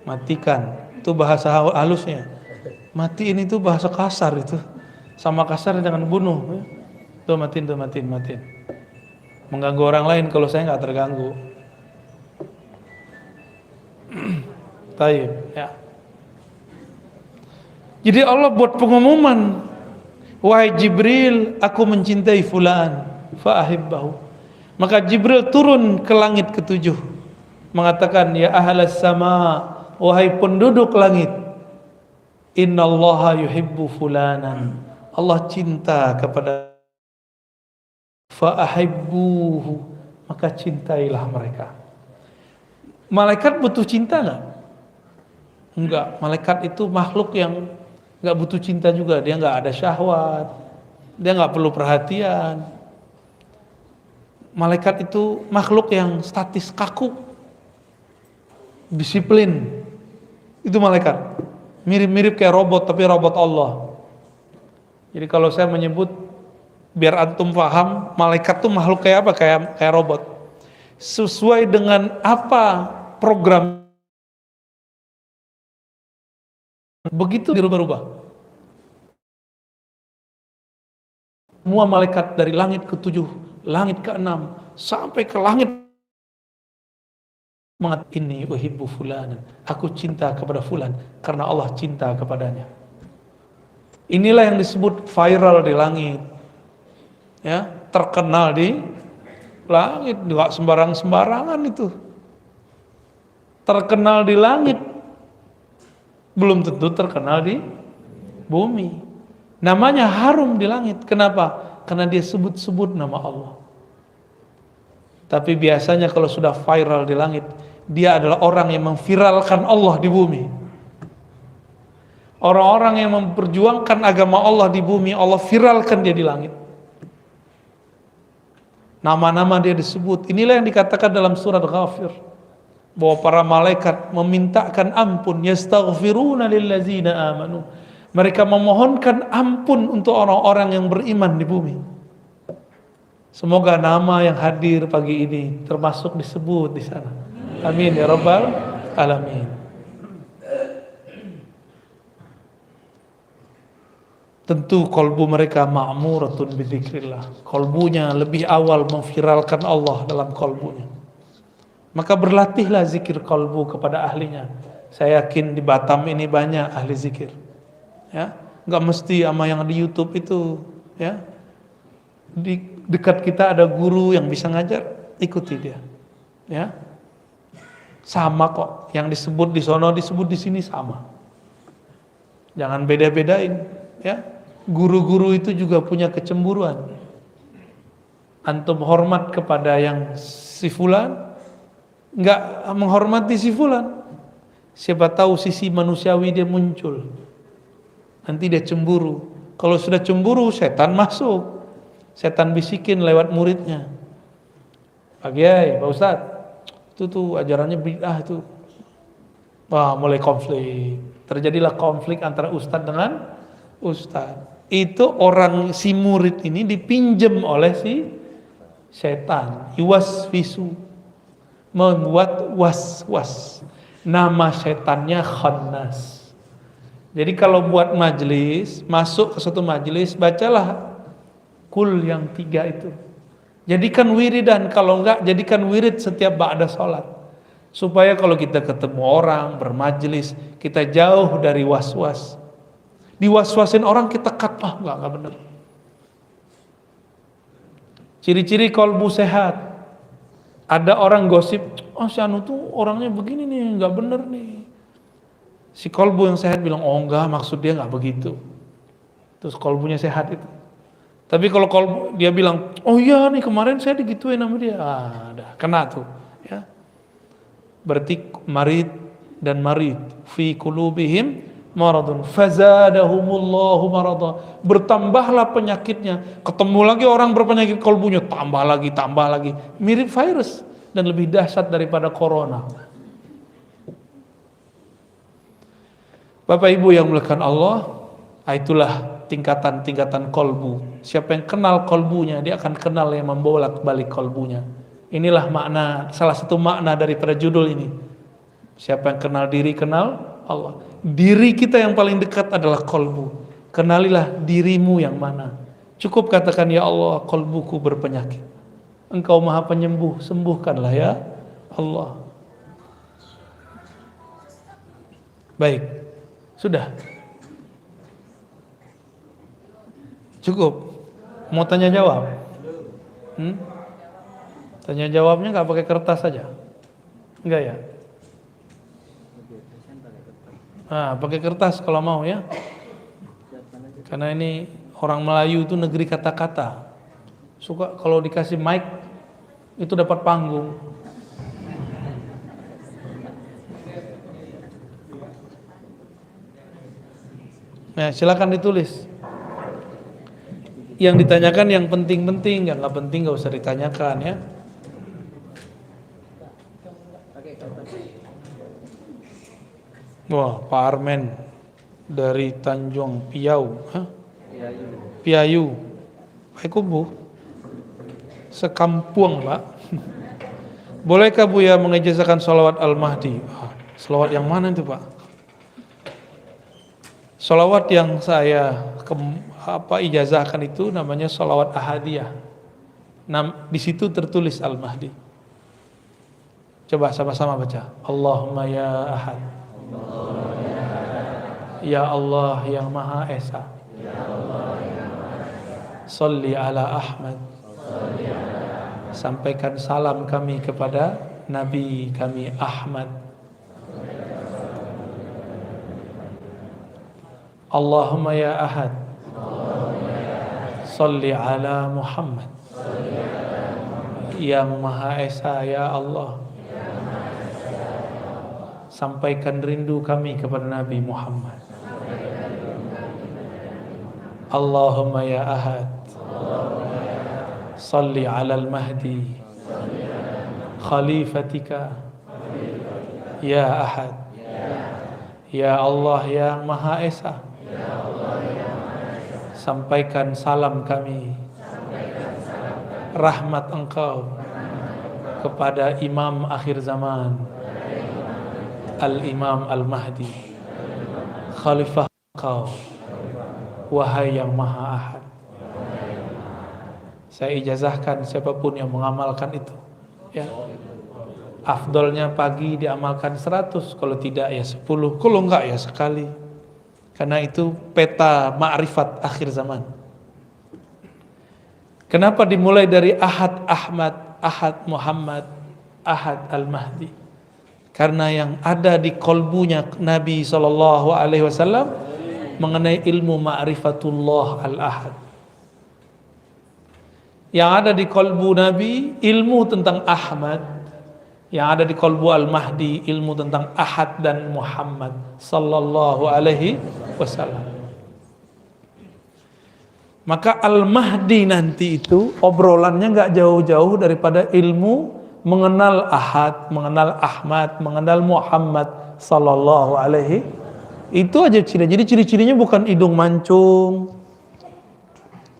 Matikan. Itu bahasa halusnya. Matiin itu bahasa kasar itu. Sama kasar dengan bunuh. Tuh matiin. Mengganggu orang lain kalau saya nggak terganggu. Taib ya. Jadi Allah buat pengumuman, wahai Jibril, aku mencintai fulan, fa ahibbahu. Maka Jibril turun ke langit ke-7, mengatakan, ya ahlas sama, wahai penduduk langit, innallaha yuhibbu fulanan, Allah cinta kepada, fa ahibbuhu, maka cintailah mereka. Malaikat butuh cinta enggak? Enggak. Malaikat itu makhluk yang enggak butuh cinta juga. Dia enggak ada syahwat, dia enggak perlu perhatian. Malaikat itu makhluk yang statis, kaku, disiplin. Itu malaikat. Mirip-mirip kayak robot, tapi robot Allah. Jadi kalau saya menyebut, biar antum paham, malaikat itu makhluk kayak apa? Kayak robot. Sesuai dengan apa program, begitu dirubah-rubah. semua malaikat dari langit ke-7, langit ke-6 sampai ke langit mengatakan inni uhibbu fulanan, aku cinta kepada fulan karena Allah cinta kepadanya. Inilah yang disebut viral di langit, ya, terkenal di langit, enggak sembarangan itu. Terkenal di langit belum tentu terkenal di bumi. Namanya harum di langit. Kenapa? Karena dia sebut-sebut nama Allah. Tapi biasanya kalau sudah viral di langit, dia adalah orang yang memviralkan Allah di bumi. Orang-orang yang memperjuangkan agama Allah di bumi, Allah viralkan dia di langit. Nama-nama dia disebut. Inilah yang dikatakan dalam surat Ghafir, bahwa para malaikat memintakan ampun, yastaghfiruna lillazina amanu. Mereka memohonkan ampun untuk orang-orang yang beriman di bumi. Semoga nama yang hadir pagi ini termasuk disebut di sana. Amin ya rabbal alamin. Tentu kolbu mereka ma'muratun bidzikrillah. Kolbunya lebih awal memviralkan Allah dalam kolbunya. Maka berlatihlah zikir kolbu kepada ahlinya. Saya yakin di Batam ini banyak ahli zikir. Ya, nggak mesti sama yang di YouTube itu. Ya, di dekat kita ada guru yang bisa ngajar, ikuti dia. Ya, sama kok. Yang disebut di sono disebut di sini sama. Jangan beda-bedain. Ya, guru-guru itu juga punya kecemburuan. Antum hormat kepada yang si fulan, nggak menghormati si fulan. Siapa tahu sisi manusiawi dia muncul. Nanti dia cemburu. Kalau sudah cemburu, setan masuk. Setan bisikin lewat muridnya. Pak Kiai, Pak Ustadz, itu tuh ajarannya bid'ah itu. Wah, mulai konflik. Terjadilah konflik antara ustadz dengan ustadz. Itu orang si murid ini dipinjem oleh si setan. Yuwaswisu, membuat was-was. Nama setannya Khannas. Jadi kalau buat majelis, masuk ke suatu majelis, bacalah kul yang 3 itu. Jadikan wiridan, kalau enggak jadikan wirid setiap ba'da sholat. Supaya kalau kita ketemu orang, bermajelis, kita jauh dari was-was. Diwas-wasin orang kita cut, enggak benar. Ciri-ciri kolbu sehat. Ada orang gosip, si Anu tuh orangnya begini nih, enggak benar nih. Si kolbu yang sehat bilang, oh enggak, maksud dia enggak begitu. Terus kolbunya sehat itu. Tapi kalau kolbu dia bilang, oh iya nih kemarin saya digituin sama dia, dah kena tuh. Ya. Berarti marid dan marid fi qulubihim maradun fazadahumullahu marada. Bertambahlah penyakitnya. Ketemu lagi orang berpenyakit kolbunya, tambah lagi. Mirip virus dan lebih dahsyat daripada corona. Bapak Ibu yang dimuliakan Allah, itulah tingkatan-tingkatan kolbu. Siapa yang kenal kolbunya, dia akan kenal yang membolak-balik kolbunya. Inilah makna, salah satu makna daripada judul ini. Siapa yang kenal diri, kenal Allah. Diri kita yang paling dekat adalah kolbu. Kenalilah dirimu yang mana. Cukup katakan, ya Allah, kolbuku berpenyakit. Engkau maha penyembuh, sembuhkanlah ya Allah. Baik, sudah. Cukup. Mau tanya jawab? Tanya jawabnya nggak pakai kertas saja? Enggak ya? Nah, pakai kertas kalau mau ya. Karena ini orang Melayu itu negeri kata-kata. Suka kalau dikasih mic itu dapat panggung. Nah, silakan ditulis. Yang ditanyakan yang penting-penting, yang nggak penting nggak usah ditanyakan ya. Wah, Pak Armen dari Tanjung Piau, Piayu, Pak Bu, sekampung Pak. Bolehkah Buya mengijazakan sholawat Al-Mahdi? Sholawat yang mana itu Pak? Sholawat yang saya ijazahkan itu namanya sholawat ahadiyah. Di situ tertulis Al-Mahdi. Coba sama-sama baca. Allahumma ya ahad. Ya Allah yang Maha Esa. Sholli ala Ahmad. Sampaikan salam kami kepada Nabi kami Ahmad. Allahumma ya ahad. Sholli ala Muhammad. Yang Maha Esa ya Allah, sampaikan rindu kami kepada Nabi Muhammad. Allahumma ya ahad. Sholli ala al-Mahdi khalifatika ya ahad. Ya Allah yang Maha Esa, sampaikan salam kami, rahmat Engkau kepada Imam akhir zaman, Al-Imam Al-Mahdi, Khalifah Engkau, wahai yang Maha Ahad. Saya ijazahkan siapapun yang mengamalkan itu, ya. Afdolnya pagi diamalkan 100, kalau tidak ya 10, kalau enggak ya sekali. Karena itu peta ma'rifat akhir zaman. Kenapa dimulai dari Ahad Ahmad, Ahad Muhammad, Ahad Al-Mahdi? Karena yang ada di kolbunya Nabi SAW mengenai ilmu ma'rifatullah Al-Ahad. Yang ada di kolbu Nabi ilmu tentang Ahmad, yang ada di kolbu Al-Mahdi ilmu tentang Ahad dan Muhammad sallallahu alaihi wasallam. Maka Al-Mahdi nanti itu obrolannya nggak jauh-jauh daripada ilmu mengenal Ahad, mengenal Ahmad, mengenal Muhammad sallallahu alaihi. Itu aja ciri. Jadi ciri-cirinya bukan hidung mancung,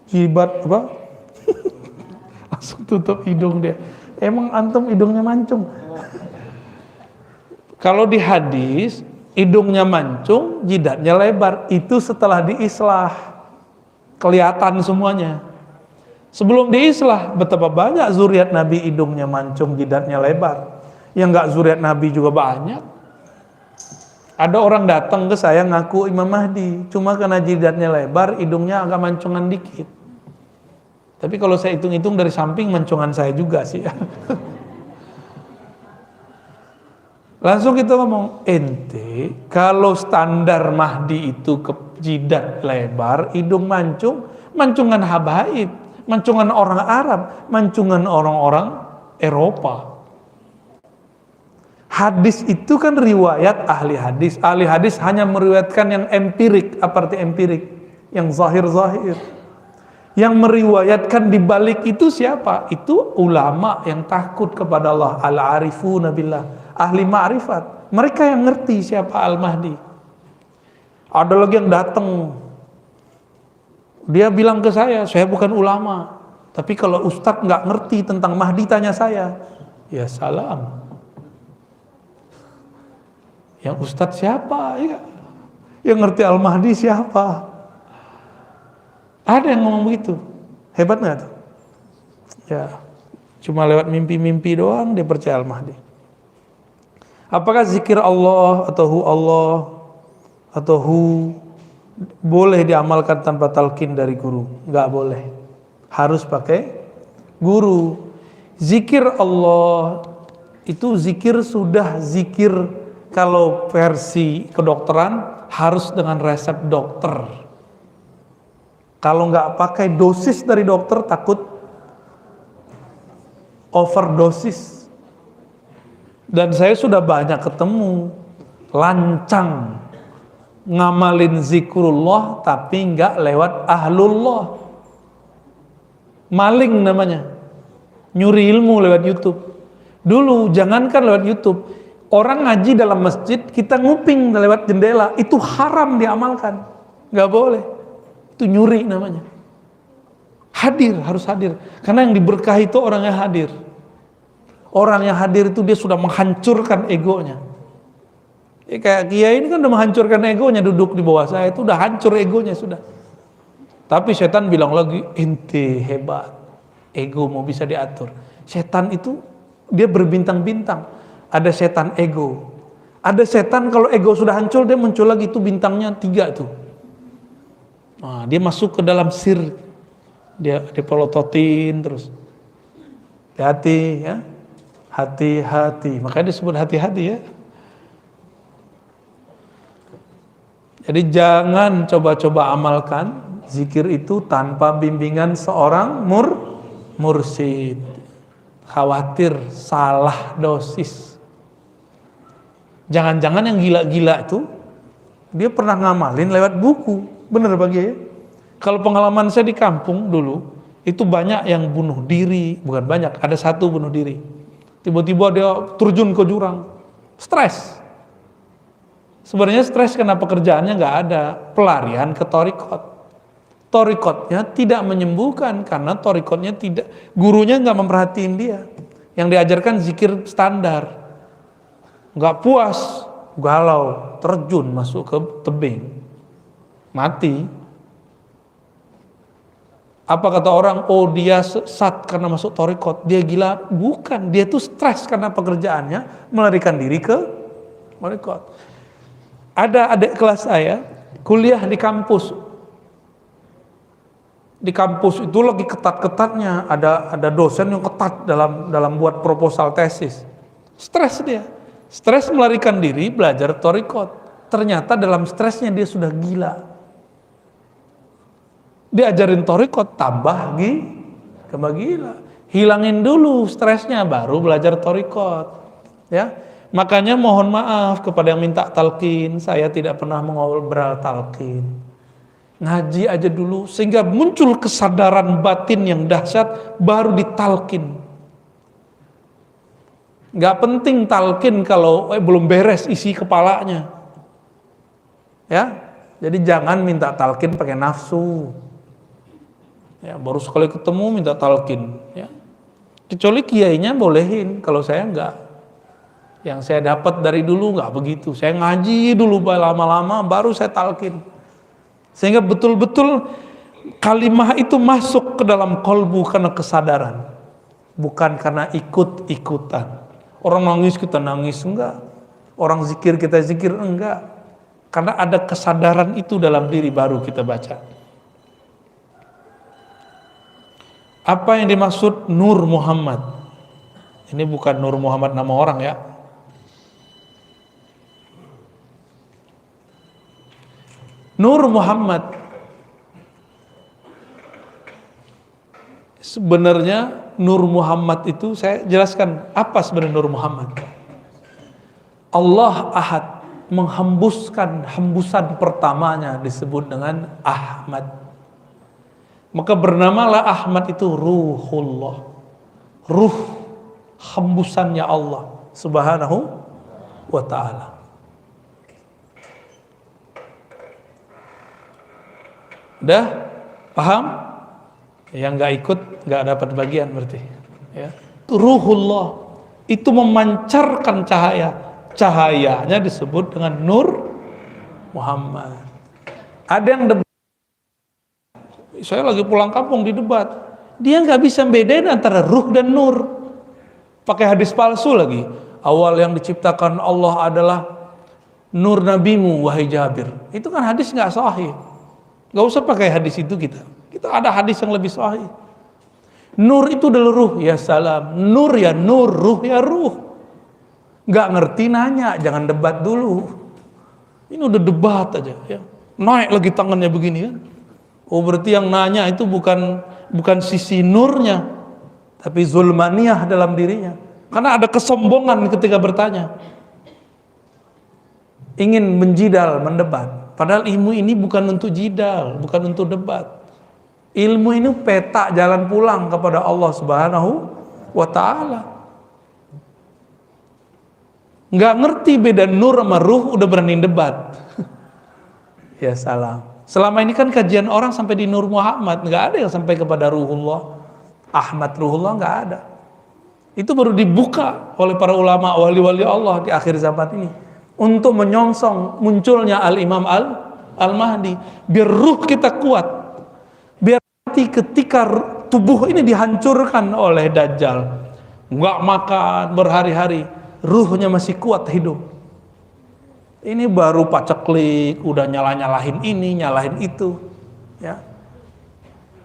jibat apa? Langsung tutup hidung dia. Emang antum hidungnya mancung? Kalau di hadis hidungnya mancung, jidatnya lebar. Itu setelah diislah, kelihatan semuanya. Sebelum diislah, betapa banyak zuriat Nabi hidungnya mancung, jidatnya lebar. Yang enggak zuriat Nabi juga banyak. Ada orang datang ke saya ngaku Imam Mahdi, cuma karena jidatnya lebar, hidungnya agak mancungan dikit. Tapi kalau saya hitung-hitung dari samping mancungan saya juga sih. Langsung kita ngomong, ente kalau standar Mahdi itu ke jidat lebar, hidung mancung, mancungan habaib, mancungan orang Arab, mancungan orang-orang Eropa. Hadis itu kan riwayat ahli hadis. Ahli hadis hanya meriwayatkan yang empirik. Apa arti empirik? Yang zahir-zahir. Yang meriwayatkan di balik itu siapa? Itu ulama yang takut kepada Allah, al-arifuna billah, ahli ma'rifat. Mereka yang ngerti siapa Al-Mahdi. Ada lagi yang datang, dia bilang ke saya bukan ulama, tapi kalau ustadz nggak ngerti tentang Mahdi tanya saya. Ya salam. Yang ustadz siapa? Ya. Yang ngerti Al-Mahdi siapa? Ada yang ngomong begitu. Hebat nggak tuh? Ya, cuma lewat mimpi-mimpi doang dia percaya Al-Mahdi. Apakah zikir Allah atau hu Allah atau hu boleh diamalkan tanpa talqin dari guru? Nggak boleh. Harus pakai guru. Zikir Allah itu zikir sudah zikir, kalau versi kedokteran harus dengan resep dokter. Kalau nggak pakai dosis dari dokter takut overdosis. Dan saya sudah banyak ketemu lancang ngamalin zikrullah tapi nggak lewat ahlullah. Maling namanya, nyuri ilmu lewat YouTube. Dulu jangankan lewat YouTube, orang ngaji dalam masjid kita nguping lewat jendela, itu haram diamalkan, nggak boleh. Itu nyuri namanya. Hadir, harus hadir. Karena yang diberkahi itu orang yang hadir. Orang yang hadir itu dia sudah menghancurkan egonya. Kayak Kiai ini kan udah menghancurkan egonya, duduk di bawah saya itu udah hancur egonya sudah. Tapi setan bilang lagi, ente hebat, ego mau bisa diatur. Setan itu dia berbintang-bintang. Ada setan ego. Ada setan kalau ego sudah hancur dia muncul lagi, itu bintangnya 3 tuh. Nah, dia masuk ke dalam sir, dia dipelototin terus. Hati-hati ya, hati-hati. Makanya disebut hati-hati ya. Jadi jangan coba-coba amalkan zikir itu tanpa bimbingan seorang mursyid. Khawatir salah dosis. Jangan-jangan yang gila-gila itu dia pernah ngamalin lewat buku. Bener bagi ya. Kalau pengalaman saya di kampung dulu, itu banyak yang bunuh diri. Bukan banyak, ada satu bunuh diri. Tiba-tiba dia terjun ke jurang. Stres. Sebenarnya stres karena pekerjaannya nggak ada. Pelarian ke torikot. Torikotnya tidak menyembuhkan karena torikotnya tidak, gurunya nggak memperhatiin dia. Yang diajarkan zikir standar. Nggak puas, galau, terjun masuk ke tebing, mati. Apa kata orang? Oh dia sesat karena masuk torikot, dia gila. Bukan, dia tuh stres karena pekerjaannya, melarikan diri ke torikot. Ada adik kelas saya kuliah di kampus. Di kampus itu lagi ketat-ketatnya, ada dosen yang ketat dalam buat proposal tesis. Stres dia. Stres melarikan diri belajar torikot. Ternyata dalam stresnya dia sudah gila. Diajarin torikot tambah gila. Hilangin dulu stresnya baru belajar torikot. Ya, makanya mohon maaf kepada yang minta talqin. Saya tidak pernah mengobrol talqin. Ngaji aja dulu sehingga muncul kesadaran batin yang dahsyat baru ditalqin. Gak penting talqin kalau belum beres isi kepalanya. Ya, jadi jangan minta talqin pakai nafsu. Ya, baru sekali ketemu minta talqin. Ya, kecuali kiainya bolehin. Kalau saya enggak. Yang saya dapat dari dulu enggak begitu. Saya ngaji dulu lama-lama, baru saya talqin. Sehingga betul-betul kalimah itu masuk ke dalam kolbu karena kesadaran, bukan karena ikut-ikutan. Orang nangis kita nangis, enggak. Orang zikir kita zikir, enggak. Karena ada kesadaran itu dalam diri baru kita baca. Apa yang dimaksud Nur Muhammad? Ini bukan Nur Muhammad nama orang ya. Nur Muhammad sebenarnya Nur Muhammad itu saya jelaskan apa sebenarnya Nur Muhammad. Allah Ahad menghembuskan hembusan pertamanya disebut dengan Ahmad. Maka bernamalah Ahmad itu Ruhullah. Ruh hembusannya Allah Subhanahu wa ta'ala. Udah paham? Yang nggak ikut nggak dapat bagian berarti. Ya. Ruhullah itu memancarkan cahaya. Cahayanya disebut dengan Nur Muhammad. Ada yang debat. Saya lagi pulang kampung di debat. Dia nggak bisa bedain antara ruh dan nur. Pakai hadis palsu lagi. Awal yang diciptakan Allah adalah nur nabimu wahai Jabir. Itu kan hadis nggak sahih. Nggak usah pakai hadis itu kita. Kita ada hadis yang lebih sahih. Nur itu adalah ruh, ya salam. Nur ya nur, ruh ya ruh. Nggak ngerti nanya, jangan debat dulu. Ini udah debat aja. Ya. Naik lagi tangannya begini kan. Oh berarti yang nanya itu bukan sisi nurnya, tapi zulmaniyah dalam dirinya. Karena ada kesombongan ketika bertanya. Ingin menjidal, mendebat. Padahal ilmu ini bukan untuk jidal, bukan untuk debat. Ilmu ini peta jalan pulang kepada Allah Subhanahu wa ta'ala. Nggak ngerti beda nur sama ruh udah berani debat. Ya salam. Selama ini kan kajian orang sampai di Nur Muhammad, nggak ada yang sampai kepada Ruhullah. Ahmad Ruhullah nggak ada. Itu baru dibuka oleh para ulama wali-wali Allah di akhir zaman ini untuk menyongsong munculnya Al-Imam Al-Mahdi. Biar ruh kita kuat. ketika tubuh ini dihancurkan oleh Dajjal, nggak makan berhari-hari, ruhnya masih kuat hidup. Ini baru paceklik, udah nyalahin ini, nyalahin itu, ya.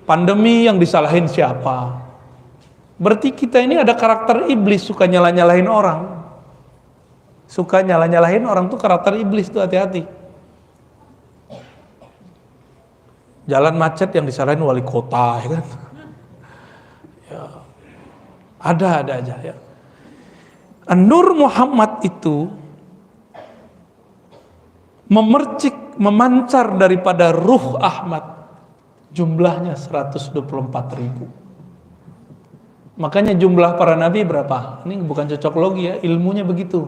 Pandemi yang disalahin siapa? Berarti kita ini ada karakter iblis, suka nyalahin orang. Suka nyalahin orang tuh karakter iblis tuh, hati-hati. Jalan macet yang disalahin wali kota, ya kan? Ya. Ada aja ya. Nur Muhammad itu memercik, memancar daripada ruh Ahmad, jumlahnya 124.000. Makanya jumlah para nabi berapa? Ini bukan cocok logi ya, ilmunya begitu.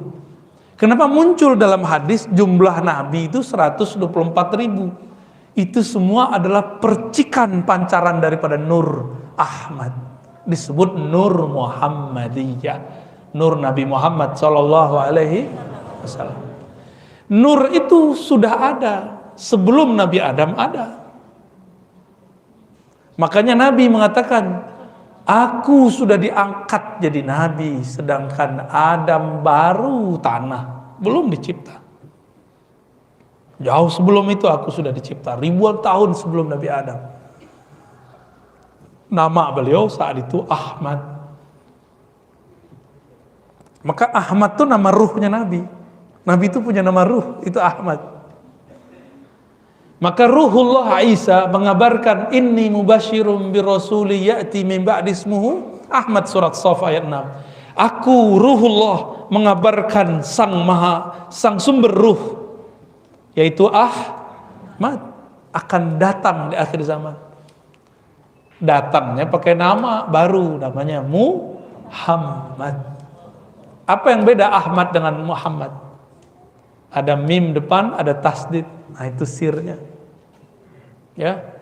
Kenapa muncul dalam hadis jumlah nabi itu 124.000? Itu semua adalah percikan pancaran daripada Nur Ahmad. Disebut Nur Muhammadiyah, Nur Nabi Muhammad Sallallahu Alaihi Wasallam. Nur itu sudah ada sebelum Nabi Adam ada. Makanya Nabi mengatakan, aku sudah diangkat jadi Nabi, sedangkan Adam baru tanah, belum dicipta. Jauh sebelum itu aku sudah dicipta, ribuan tahun sebelum Nabi Adam. Nama beliau saat itu Ahmad. Maka Ahmad itu nama ruhnya Nabi. Nabi itu punya nama ruh, itu Ahmad. Maka ruhullah Isa mengabarkan, inni mubasyirum birasuli ya'ti min ba'di ismuhu Ahmad, surat Shaf ayat 6. Aku ruhullah mengabarkan sang sumber ruh, yaitu Ahmad, akan datang di akhir zaman. Datangnya pakai nama baru, namanya Muhammad. Apa yang beda Ahmad dengan Muhammad? Ada mim depan, ada tasdid. Nah itu sirnya. Ya,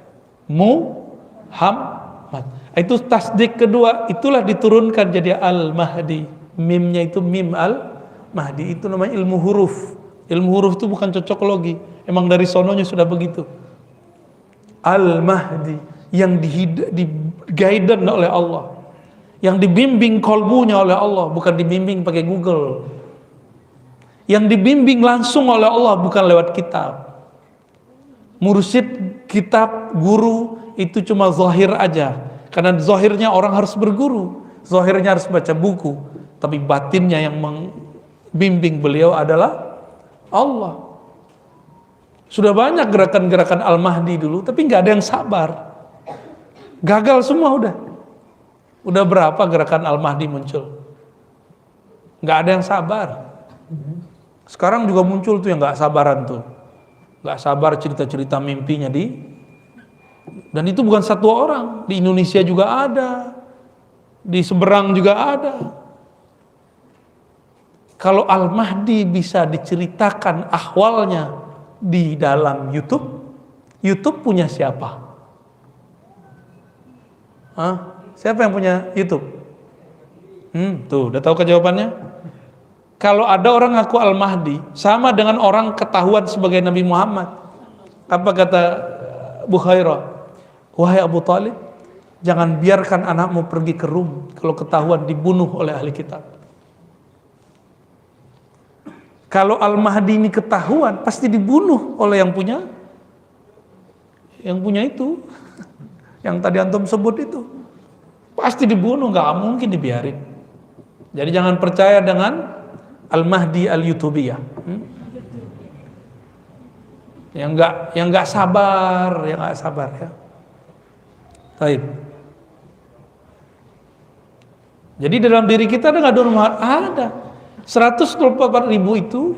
Muhammad. Itu tasdik kedua, itulah diturunkan jadi Al-Mahdi. Mimnya itu mim Al-Mahdi, itu namanya ilmu huruf. Ilmu huruf itu bukan cocok logi, emang dari sononya sudah begitu. Al-Mahdi yang di-guidance oleh Allah, yang dibimbing kolbunya oleh Allah, bukan dibimbing pakai Google. Yang dibimbing langsung oleh Allah, bukan lewat kitab. Mursyid, kitab, guru itu cuma zahir aja. Karena zahirnya orang harus berguru, zahirnya harus baca buku, tapi batinnya yang membimbing beliau adalah Allah. Sudah banyak gerakan-gerakan Al-Mahdi dulu, tapi nggak ada yang sabar. Gagal semua udah. Udah berapa gerakan Al-Mahdi muncul? Nggak ada yang sabar. Sekarang juga muncul tuh yang nggak sabaran tuh. Nggak sabar cerita-cerita mimpinya dan itu bukan satu orang, di Indonesia juga ada, di seberang juga ada. Kalau Al-Mahdi bisa diceritakan ahwalnya di dalam YouTube punya siapa? Siapa yang punya YouTube? Tuh, udah tahu kan jawabannya? Kalau ada orang ngaku Al-Mahdi, sama dengan orang ketahuan sebagai Nabi Muhammad. Apa kata Bukhairah? Wahai Abu Talib, jangan biarkan anakmu pergi ke Rum kalau ketahuan dibunuh oleh ahli kitab. Kalau Al-Mahdi ini ketahuan, pasti dibunuh oleh yang punya itu. Yang tadi antum sebut itu. Pasti dibunuh, nggak mungkin dibiarin. Jadi jangan percaya dengan Al-Mahdi Al-Yutubiyah. Yang enggak sabar ya. Baik. Jadi dalam diri kita ada enggak Nur Muhammad? Ada. 124.000 itu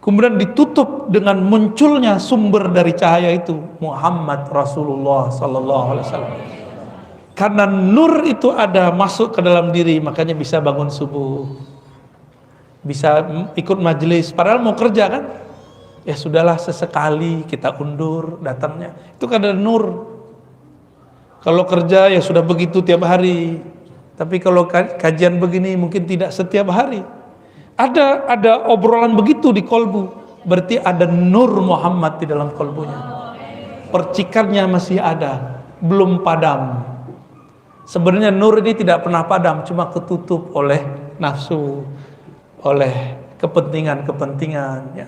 kemudian ditutup dengan munculnya sumber dari cahaya itu, Muhammad Rasulullah sallallahu alaihi wasallam. Karena nur itu ada masuk ke dalam diri, makanya bisa bangun subuh, bisa ikut majelis, padahal mau kerja kan, ya sudahlah sesekali kita undur datangnya, itu kan ada nur. Kalau kerja ya sudah begitu tiap hari, tapi kalau kajian begini mungkin tidak setiap hari. Ada obrolan begitu di kolbu, berarti ada nur Muhammad di dalam kolbunya, percikannya masih ada. belum padam. Sebenarnya nur ini tidak pernah padam, cuma ketutup oleh nafsu, oleh kepentingan-kepentingan. Ya.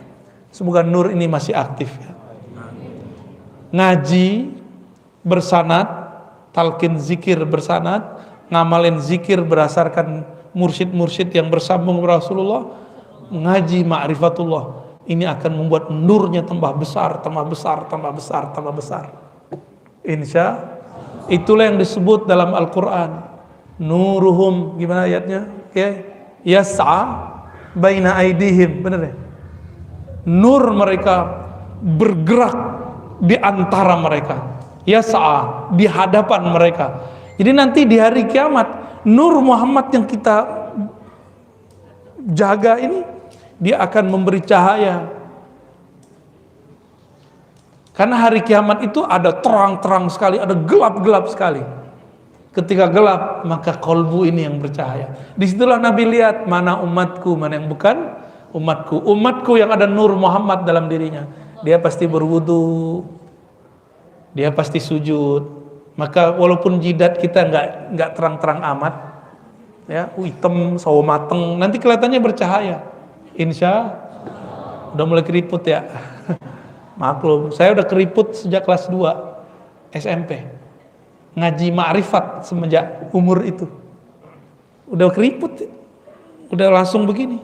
Semoga nur ini masih aktif. Ya. Ngaji bersanad, talqin zikir bersanad, ngamalin zikir berdasarkan mursyid-mursyid yang bersambung Rasulullah, ngaji ma'rifatullah, ini akan membuat nurnya tambah besar, tambah besar, tambah besar, tambah besar. Insya itulah yang disebut dalam Al-Quran, nuruhum, gimana ayatnya? Yas'a baina aidihim, benar ya? Nur mereka bergerak di antara mereka, yas'a, di hadapan mereka. Jadi nanti di hari kiamat, nur Muhammad yang kita jaga ini, dia akan memberi cahaya. Karena hari kiamat itu ada terang-terang sekali, ada gelap-gelap sekali. Ketika gelap, maka kolbu ini yang bercahaya. Disitulah Nabi lihat mana umatku, mana yang bukan umatku. Umatku yang ada nur Muhammad dalam dirinya, dia pasti berwudu, dia pasti sujud. Maka walaupun jidat kita nggak terang-terang amat, ya hitam, sawo mateng, nanti kelihatannya bercahaya. Insya udah mulai keriput ya. Maklum, saya udah keriput sejak kelas 2 SMP. Ngaji ma'rifat semenjak umur itu. Udah keriput, udah langsung begini.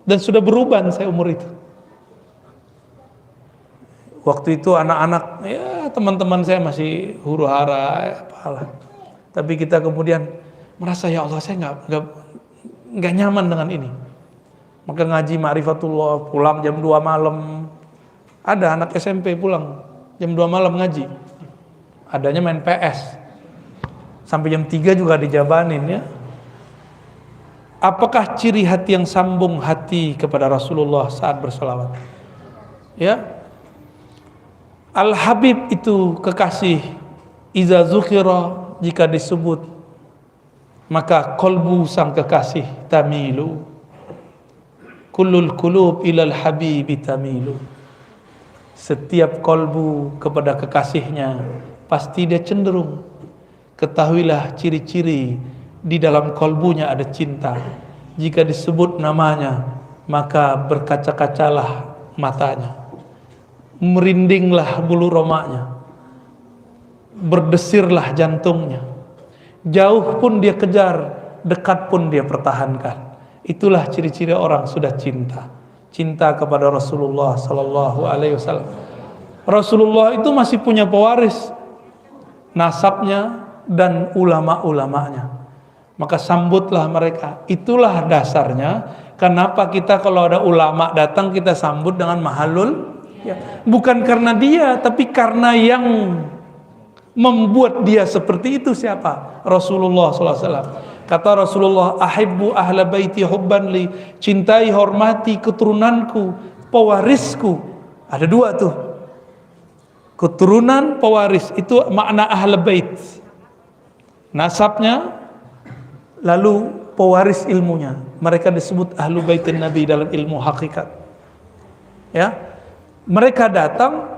Dan sudah beruban saya umur itu. Waktu itu anak-anak, ya teman-teman saya masih huru hara, apalah. Tapi kita kemudian merasa, ya Allah, saya nggak nyaman dengan ini. Maka ngaji ma'rifatullah, pulang jam 2 malam. Ada anak SMP pulang jam 2 malam ngaji. Adanya main PS. Sampai jam 3 juga dijabanin ya. Apakah ciri hati yang sambung hati kepada Rasulullah saat berselawat? Ya. Al-Habib itu kekasih, iza zukira, jika disebut maka kolbu sang kekasih tamilu, kullul kulub ilal habibi tamilu. Setiap kolbu kepada kekasihnya pasti dia cenderung. Ketahuilah ciri-ciri di dalam kolbunya ada cinta. Jika disebut namanya maka berkaca-kacalah matanya, merindinglah bulu romaknya, berdesirlah jantungnya. Jauh pun dia kejar, dekat pun dia pertahankan. Itulah ciri-ciri orang sudah cinta. Cinta kepada Rasulullah sallallahu alaihi wasallam. Rasulullah itu masih punya pewaris, nasabnya dan ulama-ulamanya. Maka sambutlah mereka. Itulah dasarnya kenapa kita kalau ada ulama datang kita sambut dengan mahalul. Ya, bukan karena dia, tapi karena yang membuat dia seperti itu siapa? Rasulullah SAW. Kata Rasulullah, ahibbu ahla baiti hubban li, cintai hormati keturunanku, pewarisku. Ada 2 tuh, keturunan, pewaris, itu makna ahla bait, nasabnya, lalu pewaris ilmunya. Mereka disebut ahlu baitin Nabi dalam ilmu hakikat. Ya, mereka datang,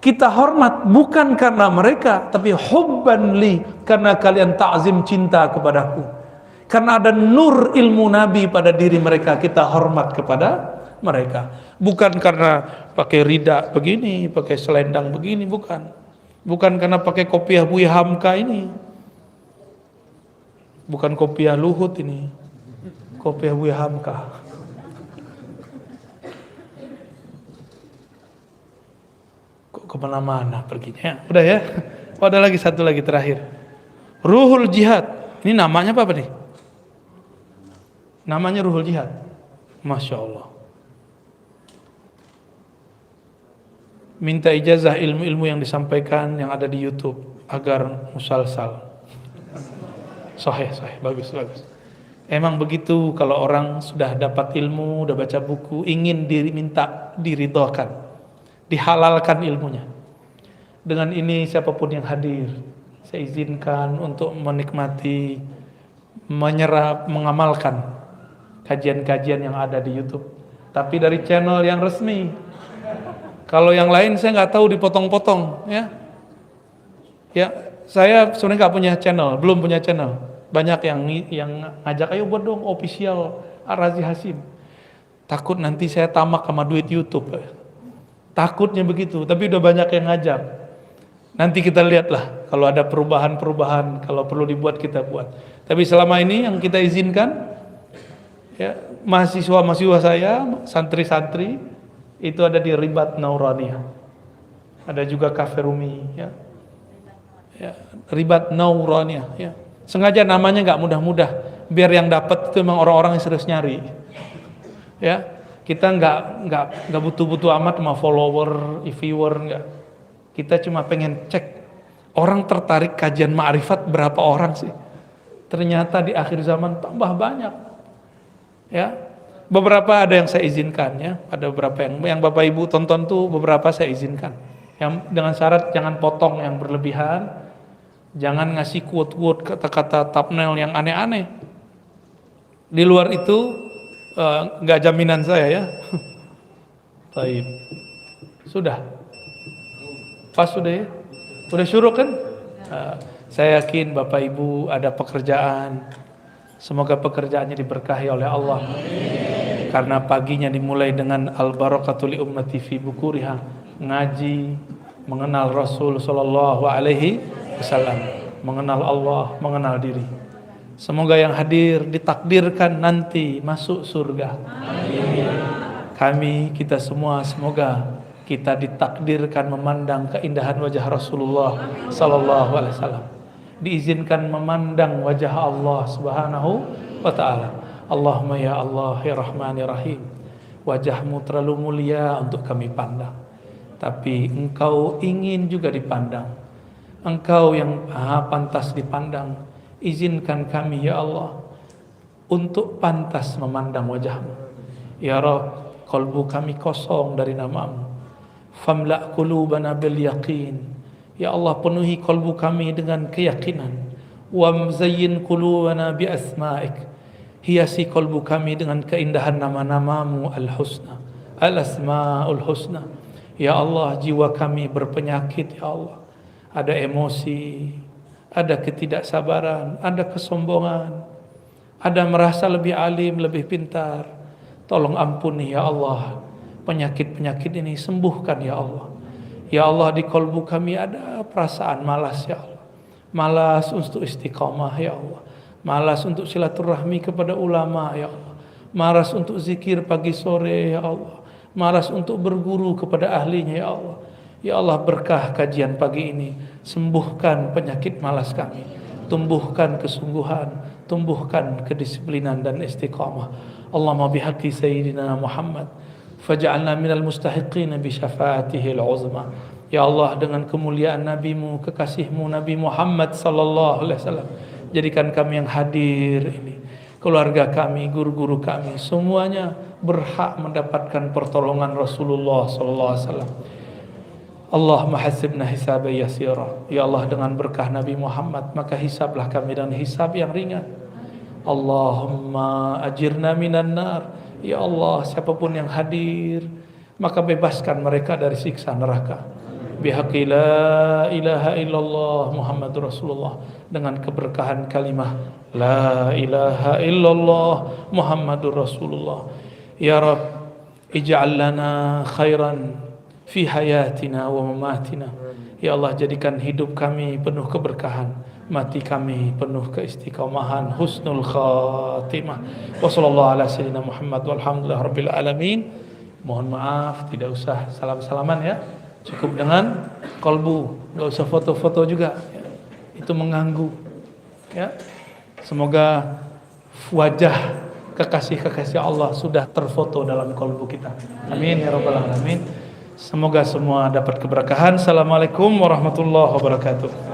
kita hormat bukan karena mereka, tapi hubban li, karena kalian ta'zim, cinta kepadaku. Karena ada nur ilmu Nabi pada diri mereka, kita hormat kepada mereka. Bukan karena pakai rida begini, pakai selendang begini, bukan. Bukan karena pakai kopiah Buya Hamka ini. Bukan kopiah Luhut ini. Kopiah Buya Hamka. Kemana-mana perginya. Udah ya. Oh, ada lagi satu lagi terakhir. Ruhul Jihad. Ini namanya apa nih? Namanya Ruhul Jihad. Masya Allah. Minta ijazah ilmu-ilmu yang disampaikan yang ada di YouTube agar musalsal. Sahih, bagus. Emang begitu kalau orang sudah dapat ilmu, sudah baca buku, ingin minta diridhokan, dihalalkan ilmunya. Dengan ini siapapun yang hadir, saya izinkan untuk menikmati, menyerap, mengamalkan kajian-kajian yang ada di YouTube. Tapi dari channel yang resmi. Kalau yang lain saya nggak tahu, dipotong-potong, ya. Ya, Saya sebenarnya nggak punya channel, belum punya channel. Banyak yang ngajak, ayo buat dong official Ar-Razi Hasim. Takut nanti saya tamak sama duit YouTube. Takutnya begitu, tapi udah banyak yang ngajak. Nanti kita lihatlah kalau ada perubahan-perubahan, kalau perlu dibuat kita buat. Tapi selama ini yang kita izinkan, ya, mahasiswa-mahasiswa saya, santri-santri itu ada di Ribat Nauraniyah. Ada juga Cafe Rumi, ya. Ya, Ribat Nauraniyah, ya. Sengaja namanya nggak mudah-mudah, biar yang dapat itu memang orang-orang yang serius nyari. Ya, kita nggak butuh-butuh amat sama follower, viewer, nggak. Kita cuma pengen cek orang tertarik kajian ma'rifat berapa orang sih. Ternyata di akhir zaman tambah banyak. Ya, beberapa ada yang saya izinkan, ya, ada beberapa yang Bapak Ibu tonton tuh beberapa saya izinkan. Yang dengan syarat jangan potong yang berlebihan, jangan ngasih quote-quote kata-kata thumbnail yang aneh-aneh. Di luar itu nggak jaminan saya, ya. Baik, sudah. Pas sudah, ya? Udah syuruk kan? Saya yakin Bapak Ibu ada pekerjaan. Semoga pekerjaannya diberkahi oleh Allah. Karena paginya dimulai dengan al-barakatu li ummati fi bukuriha, ngaji, mengenal Rasul sallallahu alaihi wasallam, mengenal Allah, mengenal diri. Semoga yang hadir ditakdirkan nanti masuk surga. Amin. Kami, kita semua, semoga kita ditakdirkan memandang keindahan wajah Rasulullah sallallahu alaihi wasallam. Diizinkan memandang wajah Allah Subhanahu wa taala. Allahumma ya Allah ya Rahman ya Rahim. Wajahmu terlalu mulia untuk kami pandang. Tapi Engkau ingin juga dipandang. Engkau yang maha pantas dipandang. Izinkan kami ya Allah untuk pantas memandang wajahmu. Ya Rabb, qalbu kami kosong dari namamu. Famla' qulubana bil yaqin. Ya Allah, penuhi kalbu kami dengan keyakinan. Wa mzayyin qulubana bi asma'ik. Hiasi kalbu kami dengan keindahan nama-namamu al-husna, al-asma'ul husna. Ya Allah, jiwa kami berpenyakit ya Allah. Ada emosi, ada ketidaksabaran, ada kesombongan, ada merasa lebih alim, lebih pintar. Tolong ampuni ya Allah penyakit-penyakit ini, sembuhkan ya Allah. Ya Allah, di kalbu kami ada perasaan malas ya Allah. Malas untuk istiqamah ya Allah. Malas untuk silaturahmi kepada ulama ya Allah. Malas untuk zikir pagi sore ya Allah. Malas untuk berguru kepada ahlinya ya Allah. Ya Allah, berkah kajian pagi ini, sembuhkan penyakit malas kami. Tumbuhkan kesungguhan, tumbuhkan kedisiplinan dan istiqamah. Allahumma bihaqqi sayyidina Muhammad faj'alna minal mustahiqin bi syafaatihi al-uzma. Ya Allah, dengan kemuliaan nabimu, kekasihmu Nabi Muhammad sallallahu alaihi wasallam, jadikan kami yang hadir ini, keluarga kami, guru-guru kami, semuanya berhak mendapatkan pertolongan Rasulullah sallallahu alaihi wasallam. Allahumma hasibna hisaban yasira. Ya Allah, dengan berkah Nabi Muhammad, maka hisablah kami dengan hisab yang ringan. Allahumma ajirna minan nar. Ya Allah, siapapun yang hadir, maka bebaskan mereka dari siksa neraka. Bihaqqi la ilaha illallah Muhammadur Rasulullah, dengan keberkahan kalimah la ilaha illallah Muhammadur Rasulullah. Ya Rabb, ij'al lana khairan fi hayatina wa mamatina. Ya Allah, jadikan hidup kami penuh keberkahan, mati kami penuh keistiqomahan, husnul khatimah. Wa sallallahu ala sayyidina Muhammad walhamdulillah rabbil alamin. Mohon maaf, tidak usah salam-salaman ya. Cukup dengan kalbu, enggak usah foto-foto juga ya. Itu mengganggu ya. Semoga wajah kekasih-kekasih Allah sudah terfoto dalam kalbu kita. Amin ya rabbal alamin. Semoga semua dapat keberkahan. Assalamualaikum warahmatullahi wabarakatuh.